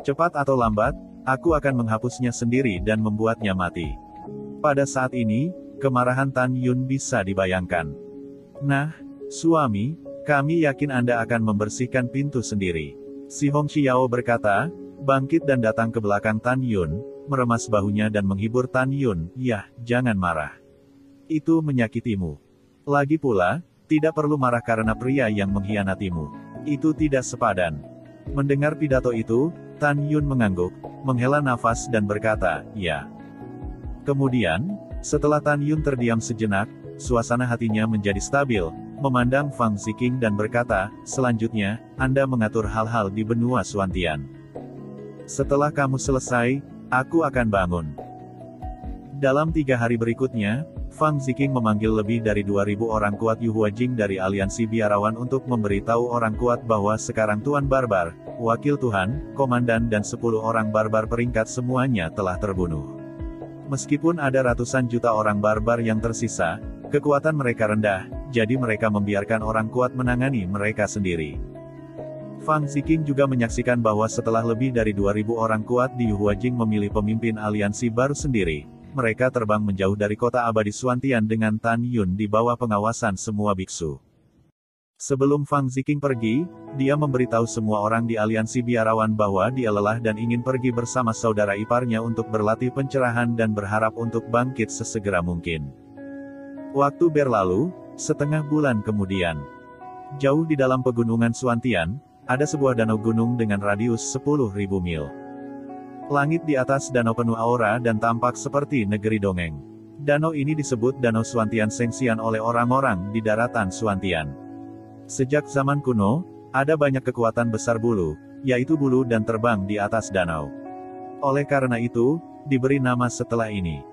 Cepat atau lambat, aku akan menghapusnya sendiri dan membuatnya mati. Pada saat ini, kemarahan Tan Yun bisa dibayangkan. Nah, suami, kami yakin Anda akan membersihkan pintu sendiri. Si Hong Xiao berkata, bangkit dan datang ke belakang Tan Yun, meremas bahunya dan menghibur Tan Yun, yah, jangan marah. Itu menyakitimu. Lagi pula, tidak perlu marah karena pria yang mengkhianatimu. Itu tidak sepadan. Mendengar pidato itu, Tan Yun mengangguk, menghela nafas dan berkata, ya. Kemudian, setelah Tan Yun terdiam sejenak, suasana hatinya menjadi stabil, memandang Fang Ziking dan berkata, selanjutnya, Anda mengatur hal-hal di benua Suantian. Setelah kamu selesai, aku akan bangun. Dalam 3 hari berikutnya, Fang Ziking memanggil lebih dari 2.000 orang kuat Yu Huajing dari aliansi biarawan untuk memberitahu orang kuat bahwa sekarang Tuan Barbar, Wakil Tuhan, Komandan dan 10 orang barbar peringkat semuanya telah terbunuh. Meskipun ada ratusan juta orang barbar yang tersisa, kekuatan mereka rendah, jadi mereka membiarkan orang kuat menangani mereka sendiri. Fang Ziking juga menyaksikan bahwa setelah lebih dari 2.000 orang kuat di Yu Huajing memilih pemimpin aliansi baru sendiri, mereka terbang menjauh dari kota abadi Suantian dengan Tan Yun di bawah pengawasan semua biksu. Sebelum Fang Ziking pergi, dia memberitahu semua orang di aliansi biarawan bahwa dia lelah dan ingin pergi bersama saudara iparnya untuk berlatih pencerahan dan berharap untuk bangkit sesegera mungkin. Waktu berlalu, setengah bulan kemudian. Jauh di dalam pegunungan Suantian, ada sebuah danau gunung dengan radius 10.000 mil. Langit di atas danau penuh aura dan tampak seperti negeri dongeng. Danau ini disebut Danau Suantian Sengxian oleh orang-orang di daratan Suantian. Sejak zaman kuno, ada banyak kekuatan besar bulu, yaitu bulu dan terbang di atas danau. Oleh karena itu, diberi nama setelah ini.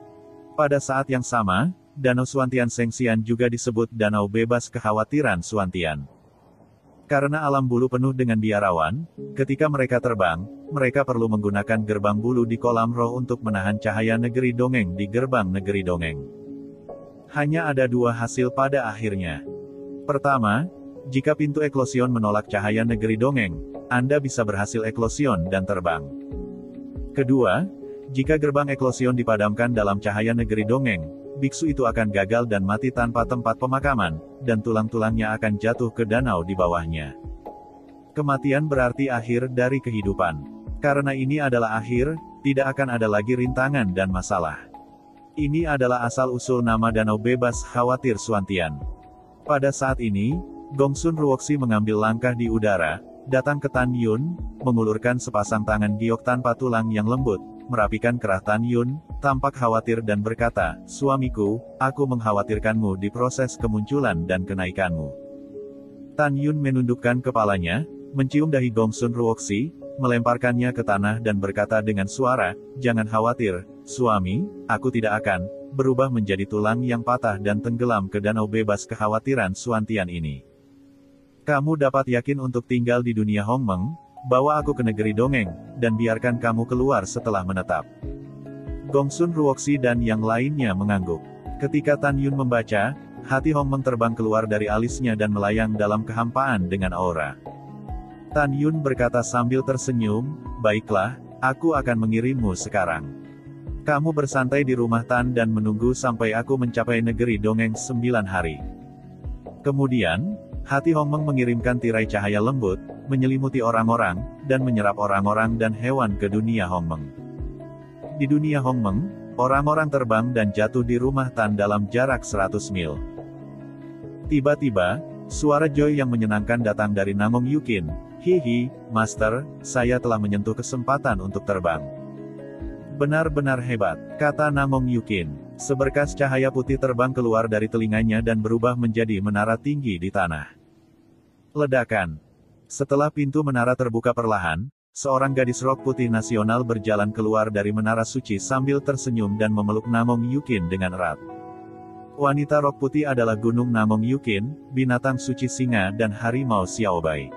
Pada saat yang sama, Danau Suantian Sengxian juga disebut Danau Bebas Kekhawatiran Suantian. Karena alam bulu penuh dengan biarawan, ketika mereka terbang, mereka perlu menggunakan gerbang bulu di kolam roh untuk menahan cahaya negeri dongeng di gerbang negeri dongeng. Hanya ada 2 hasil pada akhirnya. Pertama, jika pintu eklosion menolak cahaya negeri dongeng, Anda bisa berhasil eklosion dan terbang. Kedua, jika gerbang eklosion dipadamkan dalam cahaya negeri dongeng, biksu itu akan gagal dan mati tanpa tempat pemakaman, dan tulang-tulangnya akan jatuh ke danau di bawahnya. Kematian berarti akhir dari kehidupan. Karena ini adalah akhir, tidak akan ada lagi rintangan dan masalah. Ini adalah asal-usul nama Danau Bebas Khawatir Suantian. Pada saat ini, Gongsun Ruoxi mengambil langkah di udara, datang ke Tan Yun, mengulurkan sepasang tangan giok tanpa tulang yang lembut, merapikan kerah Tan Yun, tampak khawatir dan berkata, suamiku, aku mengkhawatirkanmu di proses kemunculan dan kenaikanmu. Tan Yun menundukkan kepalanya, mencium dahi Gongsun Ruoxi, melemparkannya ke tanah dan berkata dengan suara, jangan khawatir, suami, aku tidak akan berubah menjadi tulang yang patah dan tenggelam ke danau bebas kekhawatiran Suantian ini. Kamu dapat yakin untuk tinggal di dunia Hongmeng, bawa aku ke negeri dongeng, dan biarkan kamu keluar setelah menetap. Gongsun Ruoxi dan yang lainnya mengangguk. Ketika Tan Yun membaca, hati Hongmeng terbang keluar dari alisnya dan melayang dalam kehampaan dengan aura. Tan Yun berkata sambil tersenyum, "Baiklah, aku akan mengirimmu sekarang. Kamu bersantai di rumah Tan dan menunggu sampai aku mencapai negeri dongeng 9 hari." Kemudian, hati Hongmeng mengirimkan tirai cahaya lembut, menyelimuti orang-orang, dan menyerap orang-orang dan hewan ke dunia Hongmeng. Di dunia Hongmeng, orang-orang terbang dan jatuh di rumah Tan dalam jarak 100 mil. Tiba-tiba, suara Joy yang menyenangkan datang dari Namong Yukin. "Hihi, Master, saya telah menyentuh kesempatan untuk terbang." "Benar-benar hebat," kata Namong Yukin. Seberkas cahaya putih terbang keluar dari telinganya dan berubah menjadi menara tinggi di tanah. Ledakan. Setelah pintu menara terbuka perlahan, seorang gadis rok putih nasional berjalan keluar dari menara suci sambil tersenyum dan memeluk Namong Yukin dengan erat. Wanita rok putih adalah Gunung Namong Yukin, binatang suci singa dan harimau Xiaobai.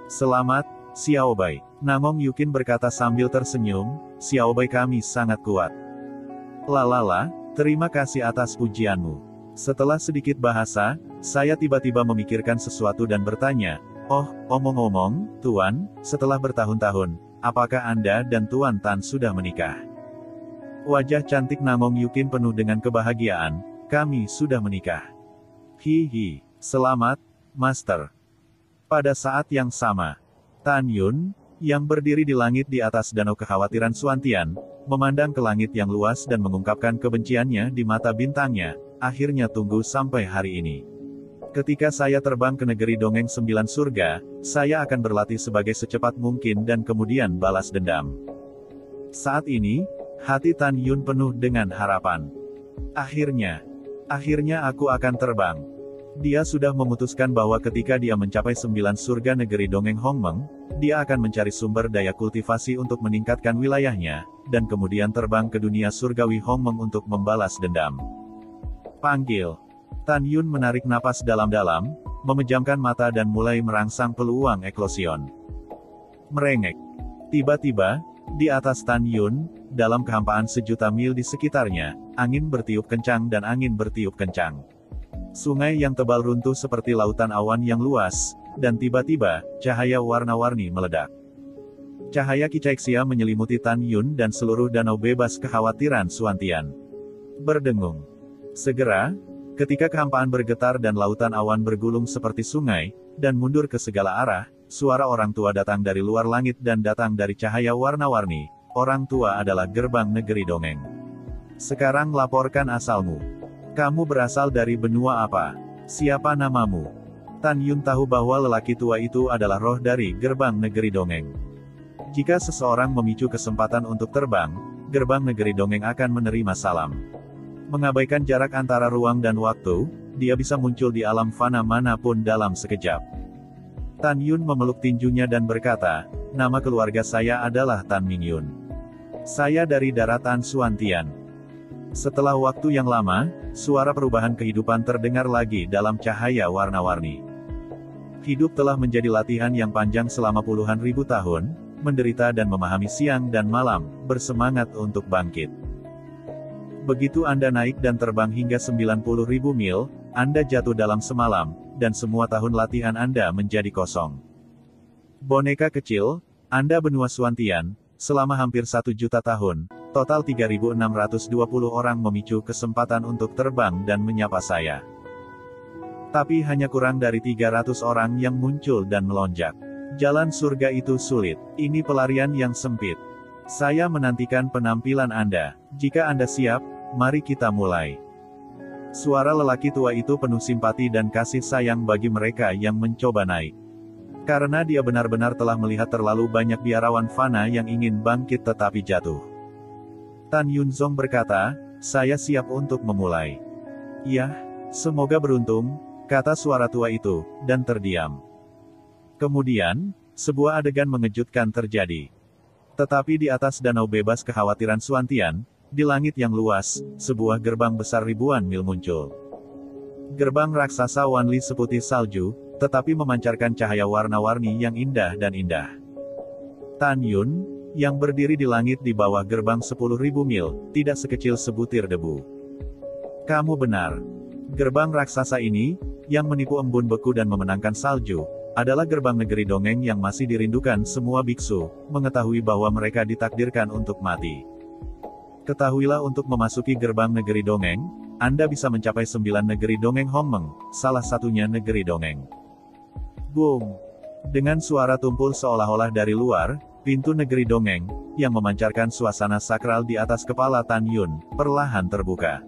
"Selamat, Xiaobai," Namong Yukin berkata sambil tersenyum, "Xiaobai kami sangat kuat." "Lalala, terima kasih atas pujianmu." Setelah sedikit bahasa, saya tiba-tiba memikirkan sesuatu dan bertanya, "Oh, omong-omong, Tuan, setelah bertahun-tahun, apakah Anda dan Tuan Tan sudah menikah?" Wajah cantik Namong Yukin penuh dengan kebahagiaan, "Kami sudah menikah." "Hihi, selamat, Master." Pada saat yang sama, Tan Yun, yang berdiri di langit di atas danau kekhawatiran Suantian, memandang ke langit yang luas dan mengungkapkan kebenciannya di mata bintangnya. "Akhirnya tunggu sampai hari ini. Ketika saya terbang ke negeri dongeng 9 surga, saya akan berlatih sebagai secepat mungkin dan kemudian balas dendam." Saat ini, hati Tan Yun penuh dengan harapan. Akhirnya aku akan terbang. Dia sudah memutuskan bahwa ketika dia mencapai 9 surga negeri dongeng Hongmeng, dia akan mencari sumber daya kultivasi untuk meningkatkan wilayahnya, dan kemudian terbang ke dunia surgawi Hongmeng untuk membalas dendam. Panggil. Tan Yun menarik napas dalam-dalam, memejamkan mata dan mulai merangsang peluang eklosion. Merengek. Tiba-tiba, di atas Tan Yun, dalam kehampaan sejuta mil di sekitarnya, angin bertiup kencang dan angin bertiup kencang. Sungai yang tebal runtuh seperti lautan awan yang luas, dan tiba-tiba, cahaya warna-warni meledak. Cahaya Kicaixia menyelimuti Tan Yun dan seluruh danau bebas kekhawatiran Suantian. Berdengung. Segera, ketika kehampaan bergetar dan lautan awan bergulung seperti sungai, dan mundur ke segala arah, suara orang tua datang dari luar langit dan datang dari cahaya warna-warni. Orang tua adalah gerbang negeri dongeng. "Sekarang laporkan asalmu. Kamu berasal dari benua apa? Siapa namamu?" Tan Yun tahu bahwa lelaki tua itu adalah roh dari gerbang negeri dongeng. Jika seseorang memicu kesempatan untuk terbang, gerbang negeri dongeng akan menerima salam. Mengabaikan jarak antara ruang dan waktu, dia bisa muncul di alam fana manapun dalam sekejap. Tan Yun memeluk tinjunya dan berkata, "Nama keluarga saya adalah Tan Mingyun. Saya dari daratan Suantian." Setelah waktu yang lama, suara perubahan kehidupan terdengar lagi dalam cahaya warna-warni. Hidup telah menjadi latihan yang panjang selama puluhan ribu tahun, menderita dan memahami siang dan malam, bersemangat untuk bangkit. Begitu Anda naik dan terbang hingga 90.000 mil, Anda jatuh dalam semalam, dan semua tahun latihan Anda menjadi kosong. Boneka kecil, Anda benua Suantian, selama hampir 1 juta tahun, total 3.620 orang memicu kesempatan untuk terbang dan menyapa saya. Tapi hanya kurang dari 300 orang yang muncul dan melonjak. Jalan surga itu sulit. Ini pelarian yang sempit. Saya menantikan penampilan Anda. Jika Anda siap, mari kita mulai. Suara lelaki tua itu penuh simpati dan kasih sayang bagi mereka yang mencoba naik. Karena dia benar-benar telah melihat terlalu banyak biarawan fana yang ingin bangkit tetapi jatuh. Tan Yunzong berkata, "Saya siap untuk memulai." "Ya, semoga beruntung," kata suara tua itu, dan terdiam. Kemudian, sebuah adegan mengejutkan terjadi. Tetapi di atas danau bebas kekhawatiran Suantian, di langit yang luas, sebuah gerbang besar ribuan mil muncul. Gerbang raksasa Wanli seputih salju, tetapi memancarkan cahaya warna-warni yang indah dan indah. Tan Yun, yang berdiri di langit di bawah gerbang 10.000 mil, tidak sekecil sebutir debu. Kamu benar. Gerbang raksasa ini, yang menipu embun beku dan memenangkan salju, adalah gerbang negeri dongeng yang masih dirindukan semua biksu, mengetahui bahwa mereka ditakdirkan untuk mati. Ketahuilah untuk memasuki gerbang negeri dongeng, Anda bisa mencapai 9 negeri dongeng Hongmeng, salah satunya negeri dongeng. Boom! Dengan suara tumpul seolah-olah dari luar, pintu negeri dongeng, yang memancarkan suasana sakral di atas kepala Tan Yun, perlahan terbuka.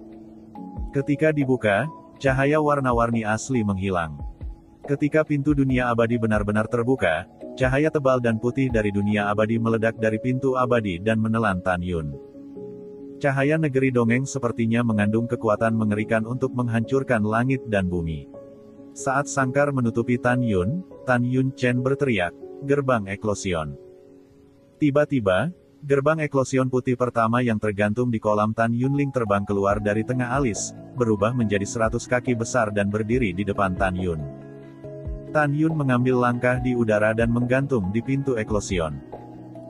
Ketika dibuka, cahaya warna-warni asli menghilang. Ketika pintu dunia abadi benar-benar terbuka, cahaya tebal dan putih dari dunia abadi meledak dari pintu abadi dan menelan Tan Yun. Cahaya negeri dongeng sepertinya mengandung kekuatan mengerikan untuk menghancurkan langit dan bumi. Saat sangkar menutupi Tan Yun Chen berteriak, "Gerbang eklosion!" Tiba-tiba, gerbang eklosion putih pertama yang tergantung di kolam Tan Yunling terbang keluar dari tengah alis, berubah menjadi 100 kaki besar dan berdiri di depan Tan Yun. Tan Yun mengambil langkah di udara dan menggantung di pintu eklosion.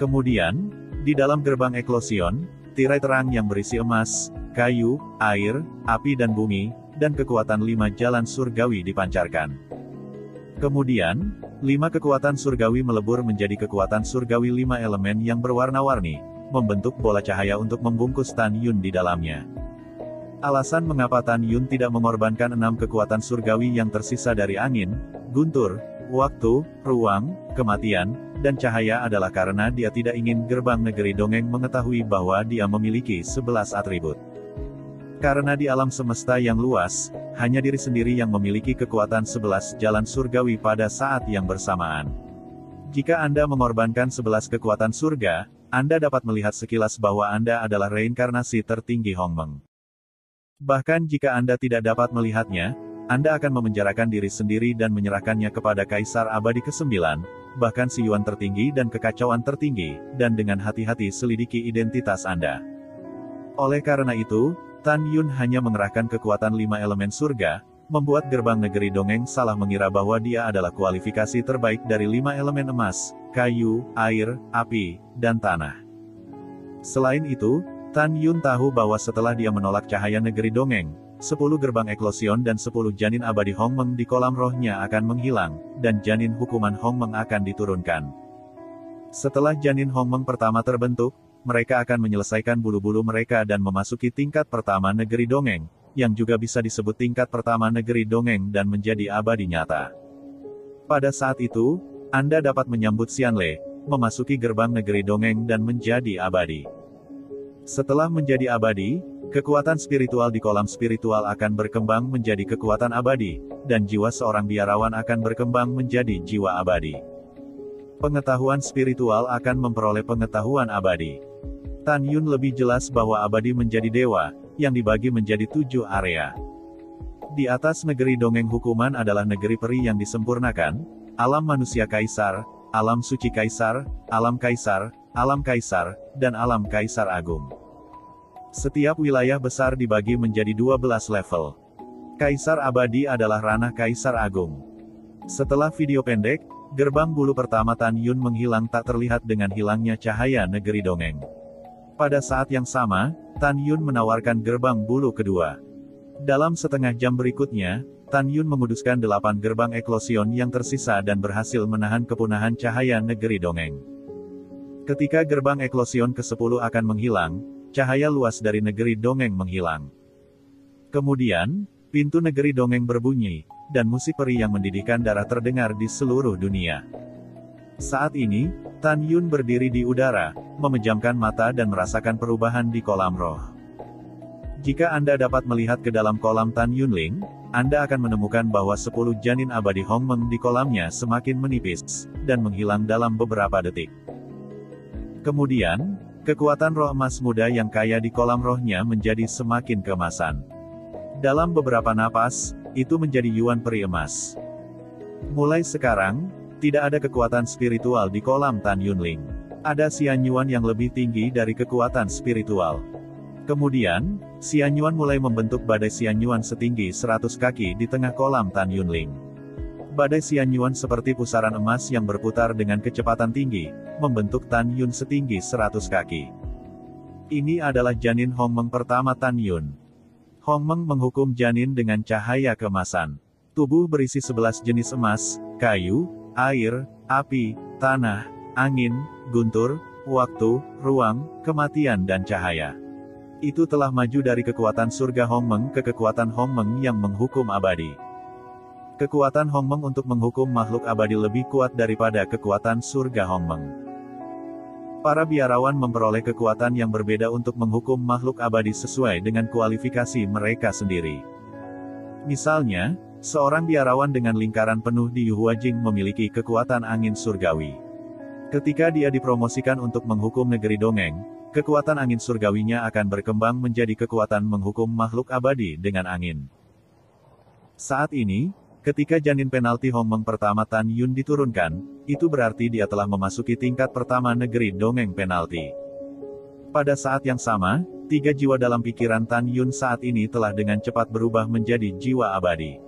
Kemudian, di dalam gerbang eklosion, tirai terang yang berisi emas, kayu, air, api dan bumi, dan kekuatan 5 jalan surgawi dipancarkan. Kemudian, 5 kekuatan surgawi melebur menjadi kekuatan surgawi 5 elemen yang berwarna-warni, membentuk bola cahaya untuk membungkus Tan Yun di dalamnya. Alasan mengapa Tan Yun tidak mengorbankan 6 kekuatan surgawi yang tersisa dari angin, guntur, waktu, ruang, kematian, dan cahaya adalah karena dia tidak ingin gerbang negeri dongeng mengetahui bahwa dia memiliki 11 atribut. Karena di alam semesta yang luas, hanya diri sendiri yang memiliki kekuatan 11 jalan surgawi pada saat yang bersamaan. Jika Anda mengorbankan 11 kekuatan surga, Anda dapat melihat sekilas bahwa Anda adalah reinkarnasi tertinggi Hongmeng. Bahkan jika Anda tidak dapat melihatnya, Anda akan memenjarakan diri sendiri dan menyerahkannya kepada Kaisar Abadi ke-9, bahkan si Yuan tertinggi dan kekacauan tertinggi, dan dengan hati-hati selidiki identitas Anda. Oleh karena itu, Tan Yun hanya mengerahkan kekuatan 5 elemen surga, membuat gerbang negeri dongeng salah mengira bahwa dia adalah kualifikasi terbaik dari 5 elemen emas, kayu, air, api, dan tanah. Selain itu, Tan Yun tahu bahwa setelah dia menolak cahaya negeri dongeng, 10 gerbang eklosion dan 10 janin abadi Hongmeng di kolam rohnya akan menghilang, dan janin hukuman Hongmeng akan diturunkan. Setelah janin Hongmeng pertama terbentuk, mereka akan menyelesaikan bulu-bulu mereka dan memasuki tingkat pertama negeri dongeng, yang juga bisa disebut tingkat pertama negeri dongeng dan menjadi abadi nyata. Pada saat itu, Anda dapat menyambut Xianle, memasuki gerbang negeri dongeng dan menjadi abadi. Setelah menjadi abadi, kekuatan spiritual di kolam spiritual akan berkembang menjadi kekuatan abadi, dan jiwa seorang biarawan akan berkembang menjadi jiwa abadi. Pengetahuan spiritual akan memperoleh pengetahuan abadi. Tan Yun lebih jelas bahwa abadi menjadi dewa, yang dibagi menjadi 7 area. Di atas negeri dongeng hukuman adalah negeri peri yang disempurnakan, alam manusia kaisar, alam suci kaisar, alam kaisar, dan alam kaisar agung. Setiap wilayah besar dibagi menjadi 12 level. Kaisar abadi adalah ranah kaisar agung. Setelah video pendek, gerbang bulu pertama Tan Yun menghilang tak terlihat dengan hilangnya cahaya negeri dongeng. Pada saat yang sama, Tan Yun menawarkan gerbang bulu kedua. Dalam setengah jam berikutnya, Tan Yun menguduskan 8 gerbang eklosion yang tersisa dan berhasil menahan kepunahan cahaya negeri dongeng. Ketika gerbang eklosion ke-10 akan menghilang, cahaya luas dari negeri dongeng menghilang. Kemudian, pintu negeri dongeng berbunyi, dan musik peri yang mendidihkan darah terdengar di seluruh dunia. Saat ini, Tan Yun berdiri di udara, memejamkan mata dan merasakan perubahan di kolam roh. Jika Anda dapat melihat ke dalam kolam Tan Yunling, Anda akan menemukan bahwa 10 janin abadi Hongmeng di kolamnya semakin menipis, dan menghilang dalam beberapa detik. Kemudian, kekuatan roh emas muda yang kaya di kolam rohnya menjadi semakin keemasan. Dalam beberapa napas, itu menjadi Yuan peri emas. Mulai sekarang, tidak ada kekuatan spiritual di kolam Tan Yunling. Ada Xian Yuan yang lebih tinggi dari kekuatan spiritual. Kemudian, Xian Yuan mulai membentuk badai Xian Yuan setinggi 100 kaki di tengah kolam Tan Yunling. Badai Xianyuan seperti pusaran emas yang berputar dengan kecepatan tinggi, membentuk Tan Yun setinggi 100 kaki. Ini adalah janin Hongmeng pertama Tan Yun. Hongmeng menghukum janin dengan cahaya keemasan. Tubuh berisi 11 jenis emas, kayu, air, api, tanah, angin, guntur, waktu, ruang, kematian dan cahaya. Itu telah maju dari kekuatan surga Hongmeng ke kekuatan Hongmeng yang menghukum abadi. Kekuatan Hongmeng untuk menghukum makhluk abadi lebih kuat daripada kekuatan surga Hongmeng. Para biarawan memperoleh kekuatan yang berbeda untuk menghukum makhluk abadi sesuai dengan kualifikasi mereka sendiri. Misalnya, seorang biarawan dengan lingkaran penuh di Yuhuajing memiliki kekuatan angin surgawi. Ketika dia dipromosikan untuk menghukum negeri dongeng, kekuatan angin surgawinya akan berkembang menjadi kekuatan menghukum makhluk abadi dengan angin. Saat ini, ketika janin penalti Hongmeng pertama Tan Yun diturunkan, itu berarti dia telah memasuki tingkat pertama negeri dongeng penalti. Pada saat yang sama, 3 jiwa dalam pikiran Tan Yun saat ini telah dengan cepat berubah menjadi jiwa abadi.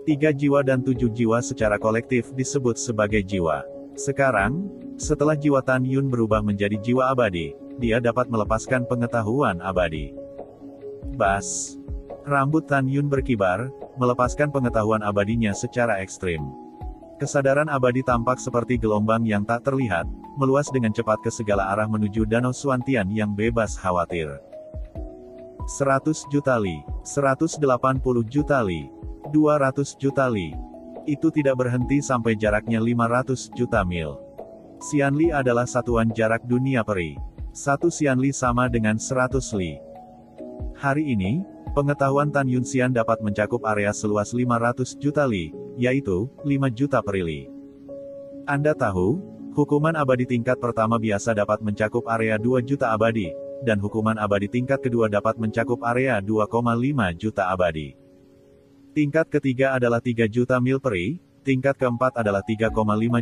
3 jiwa dan 7 jiwa secara kolektif disebut sebagai jiwa. Sekarang, setelah jiwa Tan Yun berubah menjadi jiwa abadi, dia dapat melepaskan pengetahuan abadi. Bas. Rambut Tan Yun berkibar, melepaskan pengetahuan abadinya secara ekstrim. Kesadaran abadi tampak seperti gelombang yang tak terlihat, meluas dengan cepat ke segala arah menuju danau Suantian yang bebas khawatir. 100 juta li, 180 juta li, 200 juta li. Itu tidak berhenti sampai jaraknya 500 juta mil. Xianli adalah satuan jarak dunia peri. 1 Xianli sama dengan 100 li. Hari ini, pengetahuan Tan Yun Xian dapat mencakup area seluas 500 juta li, yaitu 5 juta per li. Anda tahu, hukuman abadi tingkat pertama biasa dapat mencakup area 2 juta abadi, dan hukuman abadi tingkat kedua dapat mencakup area 2,5 juta abadi. Tingkat ketiga adalah 3 juta mil per li, tingkat keempat adalah 3,5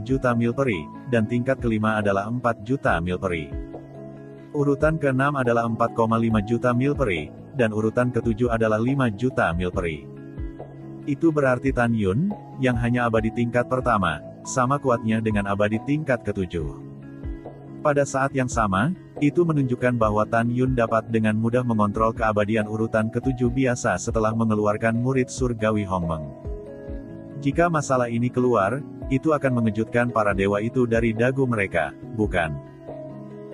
juta mil per li, dan tingkat kelima adalah 4 juta mil per li. Urutan ke-6 adalah 4,5 juta mil per li, dan urutan ke-7 adalah 5 juta mil per li. Itu berarti Tan Yun, yang hanya abadi tingkat pertama, sama kuatnya dengan abadi tingkat ke-7. Pada saat yang sama, itu menunjukkan bahwa Tan Yun dapat dengan mudah mengontrol keabadian urutan ke-7 biasa setelah mengeluarkan murid surgawi Hongmeng. Jika masalah ini keluar, itu akan mengejutkan para dewa itu dari dagu mereka, bukan?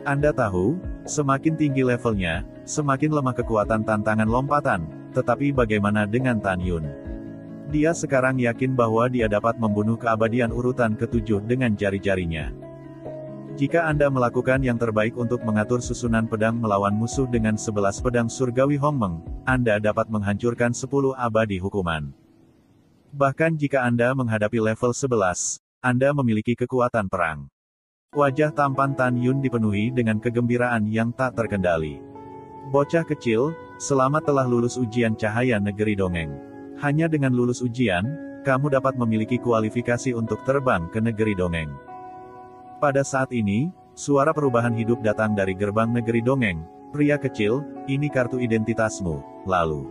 Anda tahu, semakin tinggi levelnya, semakin lemah kekuatan tantangan lompatan, tetapi bagaimana dengan Tan Yun? Dia sekarang yakin bahwa dia dapat membunuh keabadian urutan ke-7 dengan jari-jarinya. Jika Anda melakukan yang terbaik untuk mengatur susunan pedang melawan musuh dengan 11 pedang surgawi Hongmeng, Anda dapat menghancurkan 10 abadi hukuman. Bahkan jika Anda menghadapi level 11, Anda memiliki kekuatan perang. Wajah tampan Tan Yun dipenuhi dengan kegembiraan yang tak terkendali. Bocah kecil, selamat telah lulus ujian cahaya negeri dongeng. Hanya dengan lulus ujian, kamu dapat memiliki kualifikasi untuk terbang ke negeri dongeng. Pada saat ini, suara perubahan hidup datang dari gerbang negeri dongeng. Pria kecil, ini kartu identitasmu. Lalu,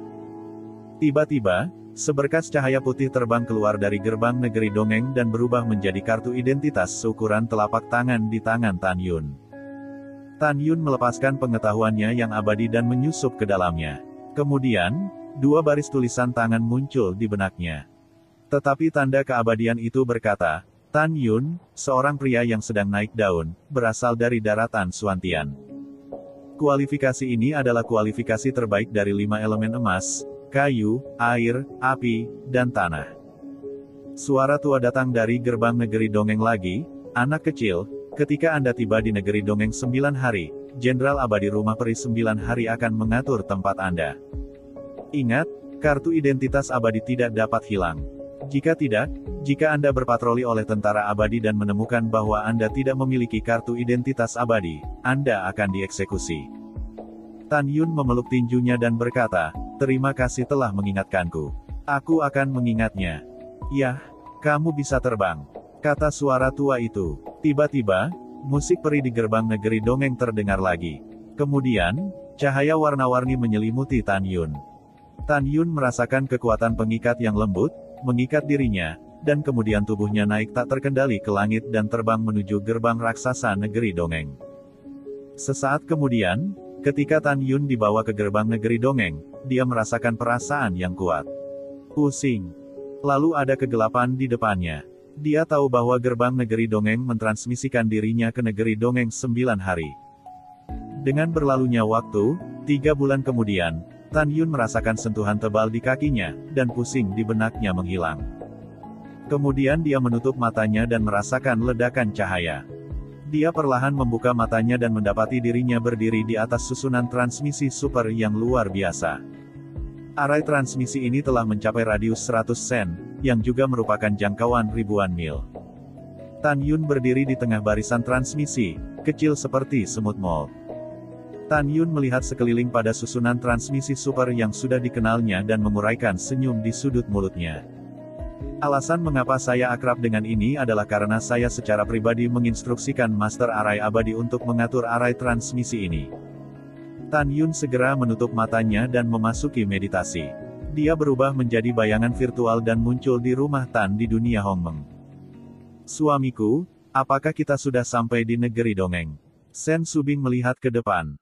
tiba-tiba, seberkas cahaya putih terbang keluar dari gerbang negeri dongeng dan berubah menjadi kartu identitas seukuran telapak tangan di tangan Tan Yun. Tan Yun melepaskan pengetahuannya yang abadi dan menyusup ke dalamnya. Kemudian, 2 baris tulisan tangan muncul di benaknya. Tetapi tanda keabadian itu berkata, Tan Yun, seorang pria yang sedang naik daun, berasal dari daratan Suantian. Kualifikasi ini adalah kualifikasi terbaik dari 5 elemen emas, kayu, air, api, dan tanah. Suara tua datang dari gerbang negeri dongeng lagi, anak kecil, ketika Anda tiba di negeri dongeng 9 hari, Jenderal Abadi Rumah Peri 9 hari akan mengatur tempat Anda. Ingat, kartu identitas abadi tidak dapat hilang. Jika tidak, jika Anda berpatroli oleh tentara abadi dan menemukan bahwa Anda tidak memiliki kartu identitas abadi, Anda akan dieksekusi. Tan Yun memeluk tinjunya dan berkata, terima kasih telah mengingatkanku. Aku akan mengingatnya. Yah, kamu bisa terbang, kata suara tua itu. Tiba-tiba, musik peri di gerbang negeri dongeng terdengar lagi. Kemudian, cahaya warna-warni menyelimuti Tan Yun. Tan Yun merasakan kekuatan pengikat yang lembut, mengikat dirinya, dan kemudian tubuhnya naik tak terkendali ke langit dan terbang menuju gerbang raksasa negeri dongeng. Sesaat kemudian, ketika Tan Yun dibawa ke gerbang negeri dongeng, dia merasakan perasaan yang kuat. Pusing. Lalu ada kegelapan di depannya. Dia tahu bahwa gerbang negeri dongeng mentransmisikan dirinya ke negeri dongeng 9 hari. Dengan berlalunya waktu, 3 bulan kemudian, Tan Yun merasakan sentuhan tebal di kakinya, dan pusing di benaknya menghilang. Kemudian dia menutup matanya dan merasakan ledakan cahaya. Dia perlahan membuka matanya dan mendapati dirinya berdiri di atas susunan transmisi super yang luar biasa. Arai transmisi ini telah mencapai radius 100 sen, yang juga merupakan jangkauan ribuan mil. Tan Yun berdiri di tengah barisan transmisi, kecil seperti semut mold. Tan Yun melihat sekeliling pada susunan transmisi super yang sudah dikenalnya dan menguraikan senyum di sudut mulutnya. Alasan mengapa saya akrab dengan ini adalah karena saya secara pribadi menginstruksikan Master Arai Abadi untuk mengatur arai transmisi ini. Tan Yun segera menutup matanya dan memasuki meditasi. Dia berubah menjadi bayangan virtual dan muncul di rumah Tan di dunia Hongmeng. Suamiku, apakah kita sudah sampai di negeri dongeng? Sen Subing melihat ke depan.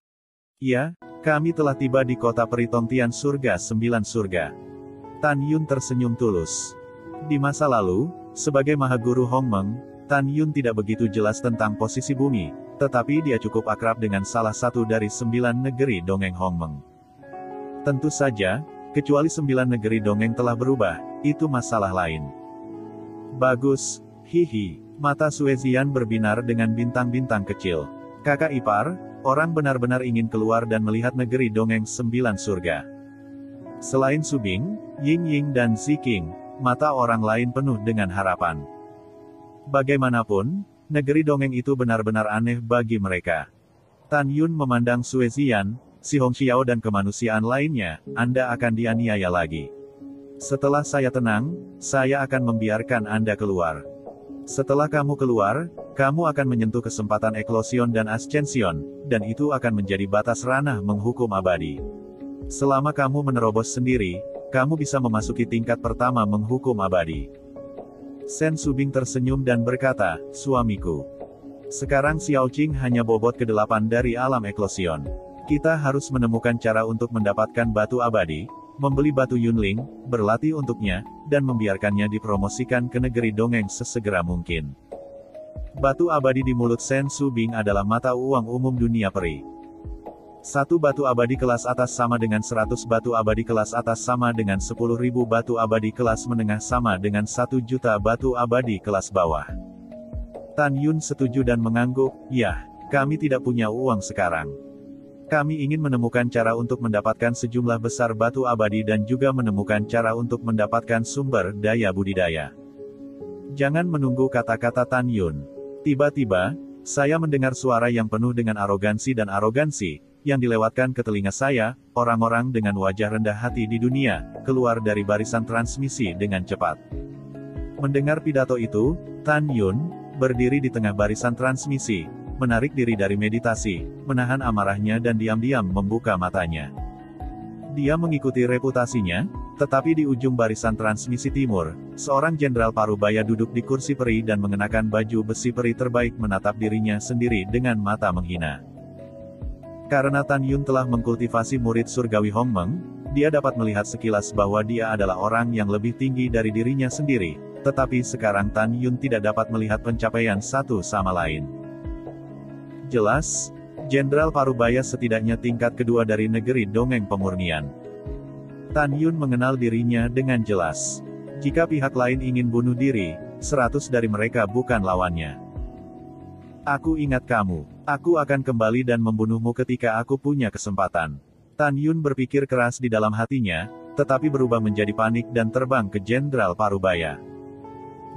Ya, kami telah tiba di kota Peritongtian Surga 9 Surga. Tan Yun tersenyum tulus. Di masa lalu, sebagai Mahaguru Hongmeng, Tan Yun tidak begitu jelas tentang posisi bumi, tetapi dia cukup akrab dengan salah satu dari 9 negeri dongeng Hongmeng. Tentu saja, kecuali 9 negeri dongeng telah berubah, itu masalah lain. Bagus, hihi, mata Suezian berbinar dengan bintang-bintang kecil. Kakak ipar, orang benar-benar ingin keluar dan melihat negeri dongeng 9 surga. Selain Subing, Ying Ying dan Ziking, mata orang lain penuh dengan harapan. Bagaimanapun, negeri dongeng itu benar-benar aneh bagi mereka. Tan Yun memandang Suezian, Si Hongxiao dan kemanusiaan lainnya, Anda akan dianiaya lagi. Setelah saya tenang, saya akan membiarkan Anda keluar. Setelah kamu keluar, kamu akan menyentuh kesempatan eklosion dan ascension, dan itu akan menjadi batas ranah menghukum abadi. Selama kamu menerobos sendiri, kamu bisa memasuki tingkat pertama menghukum abadi. Sen Subing tersenyum dan berkata, suamiku. Sekarang Xiao Qing hanya bobot ke-8 dari alam eklosion. Kita harus menemukan cara untuk mendapatkan batu abadi, membeli batu Yunling, berlatih untuknya, dan membiarkannya dipromosikan ke negeri dongeng sesegera mungkin. Batu abadi di mulut Sen Subing adalah mata uang umum dunia peri. 1 batu abadi kelas atas sama dengan 100 batu abadi kelas atas sama dengan 10.000 batu abadi kelas menengah sama dengan 1 juta batu abadi kelas bawah. Tan Yun setuju dan mengangguk, ya, kami tidak punya uang sekarang. Kami ingin menemukan cara untuk mendapatkan sejumlah besar batu abadi dan juga menemukan cara untuk mendapatkan sumber daya budidaya. Jangan menunggu kata-kata Tan Yun. Tiba-tiba, saya mendengar suara yang penuh dengan arogansi dan arogansi, yang dilewatkan ke telinga saya, orang-orang dengan wajah rendah hati di dunia, keluar dari barisan transmisi dengan cepat. Mendengar pidato itu, Tan Yun, berdiri di tengah barisan transmisi, menarik diri dari meditasi, menahan amarahnya dan diam-diam membuka matanya. Dia mengikuti reputasinya, tetapi di ujung barisan transmisi timur, seorang jenderal parubaya duduk di kursi peri dan mengenakan baju besi peri terbaik menatap dirinya sendiri dengan mata menghina. Karena Tan Yun telah mengkultivasi murid surgawi Hongmeng, dia dapat melihat sekilas bahwa dia adalah orang yang lebih tinggi dari dirinya sendiri, tetapi sekarang Tan Yun tidak dapat melihat pencapaian satu sama lain. Jelas, Jenderal Parubaya setidaknya tingkat kedua dari negeri dongeng pemurnian. Tan Yun mengenal dirinya dengan jelas. Jika pihak lain ingin bunuh diri, 100 dari mereka bukan lawannya. Aku ingat kamu. Aku akan kembali dan membunuhmu ketika aku punya kesempatan. Tan Yun berpikir keras di dalam hatinya, tetapi berubah menjadi panik dan terbang ke Jenderal Parubaya.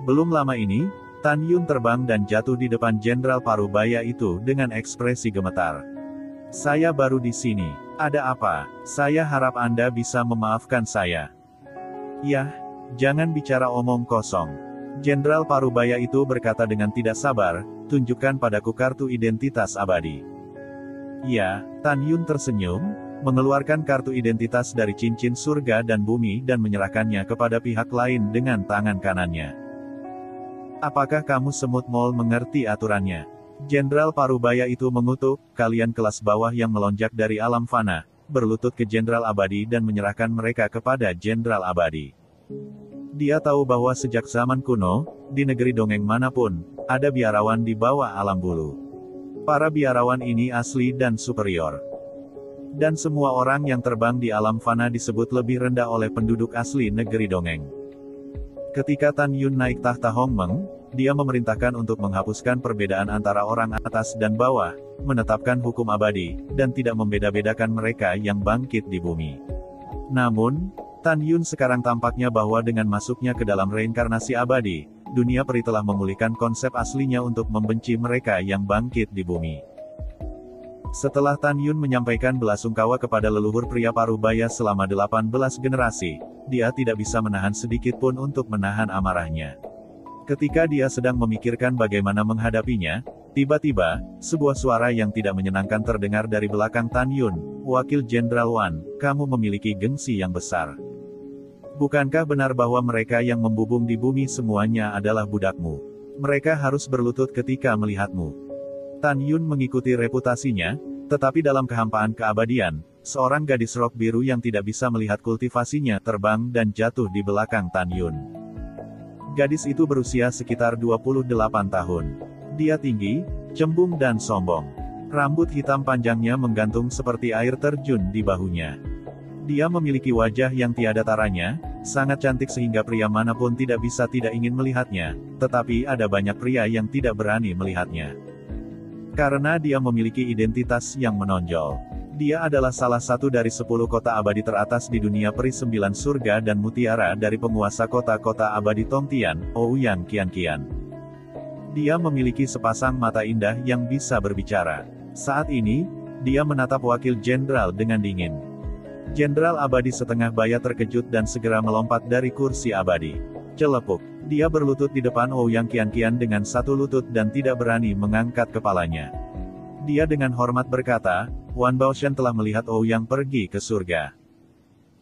Belum lama ini, Tan Yun terbang dan jatuh di depan Jenderal Parubaya itu dengan ekspresi gemetar. Saya baru di sini. Ada apa? Saya harap Anda bisa memaafkan saya. Yah, jangan bicara omong kosong. Jenderal Parubaya itu berkata dengan tidak sabar, tunjukkan padaku kartu identitas abadi. Ya, Tan Yun tersenyum, mengeluarkan kartu identitas dari cincin surga dan bumi dan menyerahkannya kepada pihak lain dengan tangan kanannya. Apakah kamu semut Mole mengerti aturannya? Jenderal Parubaya itu mengutuk, kalian kelas bawah yang melonjak dari alam fana, berlutut ke Jenderal Abadi dan menyerahkan mereka kepada Jenderal Abadi. Dia tahu bahwa sejak zaman kuno, di negeri dongeng manapun, ada biarawan di bawah alam bulu. Para biarawan ini asli dan superior. Dan semua orang yang terbang di alam fana disebut lebih rendah oleh penduduk asli negeri dongeng. Ketika Tan Yun naik tahta Hong Meng, dia memerintahkan untuk menghapuskan perbedaan antara orang atas dan bawah, menetapkan hukum abadi, dan tidak membeda-bedakan mereka yang bangkit di bumi. Namun, Tan Yun sekarang tampaknya bahwa dengan masuknya ke dalam reinkarnasi abadi, dunia peri telah memulihkan konsep aslinya untuk membenci mereka yang bangkit di bumi. Setelah Tan Yun menyampaikan belasungkawa kepada leluhur pria Parubaya selama 18 generasi, dia tidak bisa menahan sedikit pun untuk menahan amarahnya. Ketika dia sedang memikirkan bagaimana menghadapinya, tiba-tiba, sebuah suara yang tidak menyenangkan terdengar dari belakang Tan Yun. Wakil Jenderal Wan, kamu memiliki gengsi yang besar. Bukankah benar bahwa mereka yang membubung di bumi semuanya adalah budakmu? Mereka harus berlutut ketika melihatmu. Tan Yun mengikuti reputasinya, tetapi dalam kehampaan keabadian, seorang gadis rok biru yang tidak bisa melihat kultivasinya terbang dan jatuh di belakang Tan Yun. Gadis itu berusia sekitar 28 tahun. Dia tinggi, cembung dan sombong. Rambut hitam panjangnya menggantung seperti air terjun di bahunya. Dia memiliki wajah yang tiada taranya, sangat cantik sehingga pria manapun tidak bisa tidak ingin melihatnya, tetapi ada banyak pria yang tidak berani melihatnya. Karena dia memiliki identitas yang menonjol. Dia adalah salah satu dari 10 kota abadi teratas di dunia peri 9 surga dan mutiara dari penguasa kota-kota abadi Tongtian, Ouyang Qianqian. Dia memiliki sepasang mata indah yang bisa berbicara. Saat ini, dia menatap wakil jenderal dengan dingin. Jenderal Abadi setengah baya terkejut dan segera melompat dari kursi abadi. Celepuk. Dia berlutut di depan Ouyang Qianqian dengan satu lutut dan tidak berani mengangkat kepalanya. Dia dengan hormat berkata, Wan Baoshan telah melihat Ouyang pergi ke surga.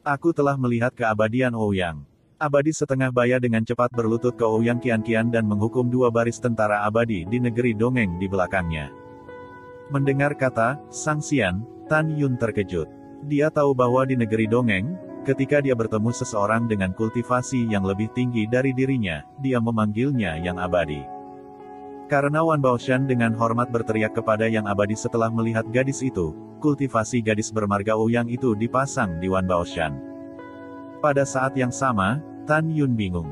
Aku telah melihat keabadian Ouyang. Abadi setengah baya dengan cepat berlutut ke Ouyang Qianqian dan menghukum 2 baris tentara abadi di negeri dongeng di belakangnya. Mendengar kata, Sang Xian, Tan Yun terkejut. Dia tahu bahwa di negeri dongeng, ketika dia bertemu seseorang dengan kultivasi yang lebih tinggi dari dirinya, dia memanggilnya Yang Abadi. Karena Wan Baoshan dengan hormat berteriak kepada Yang Abadi setelah melihat gadis itu, kultivasi gadis bermarga Ouyang itu dipasang di Wan Baoshan. Pada saat yang sama, Tan Yun bingung.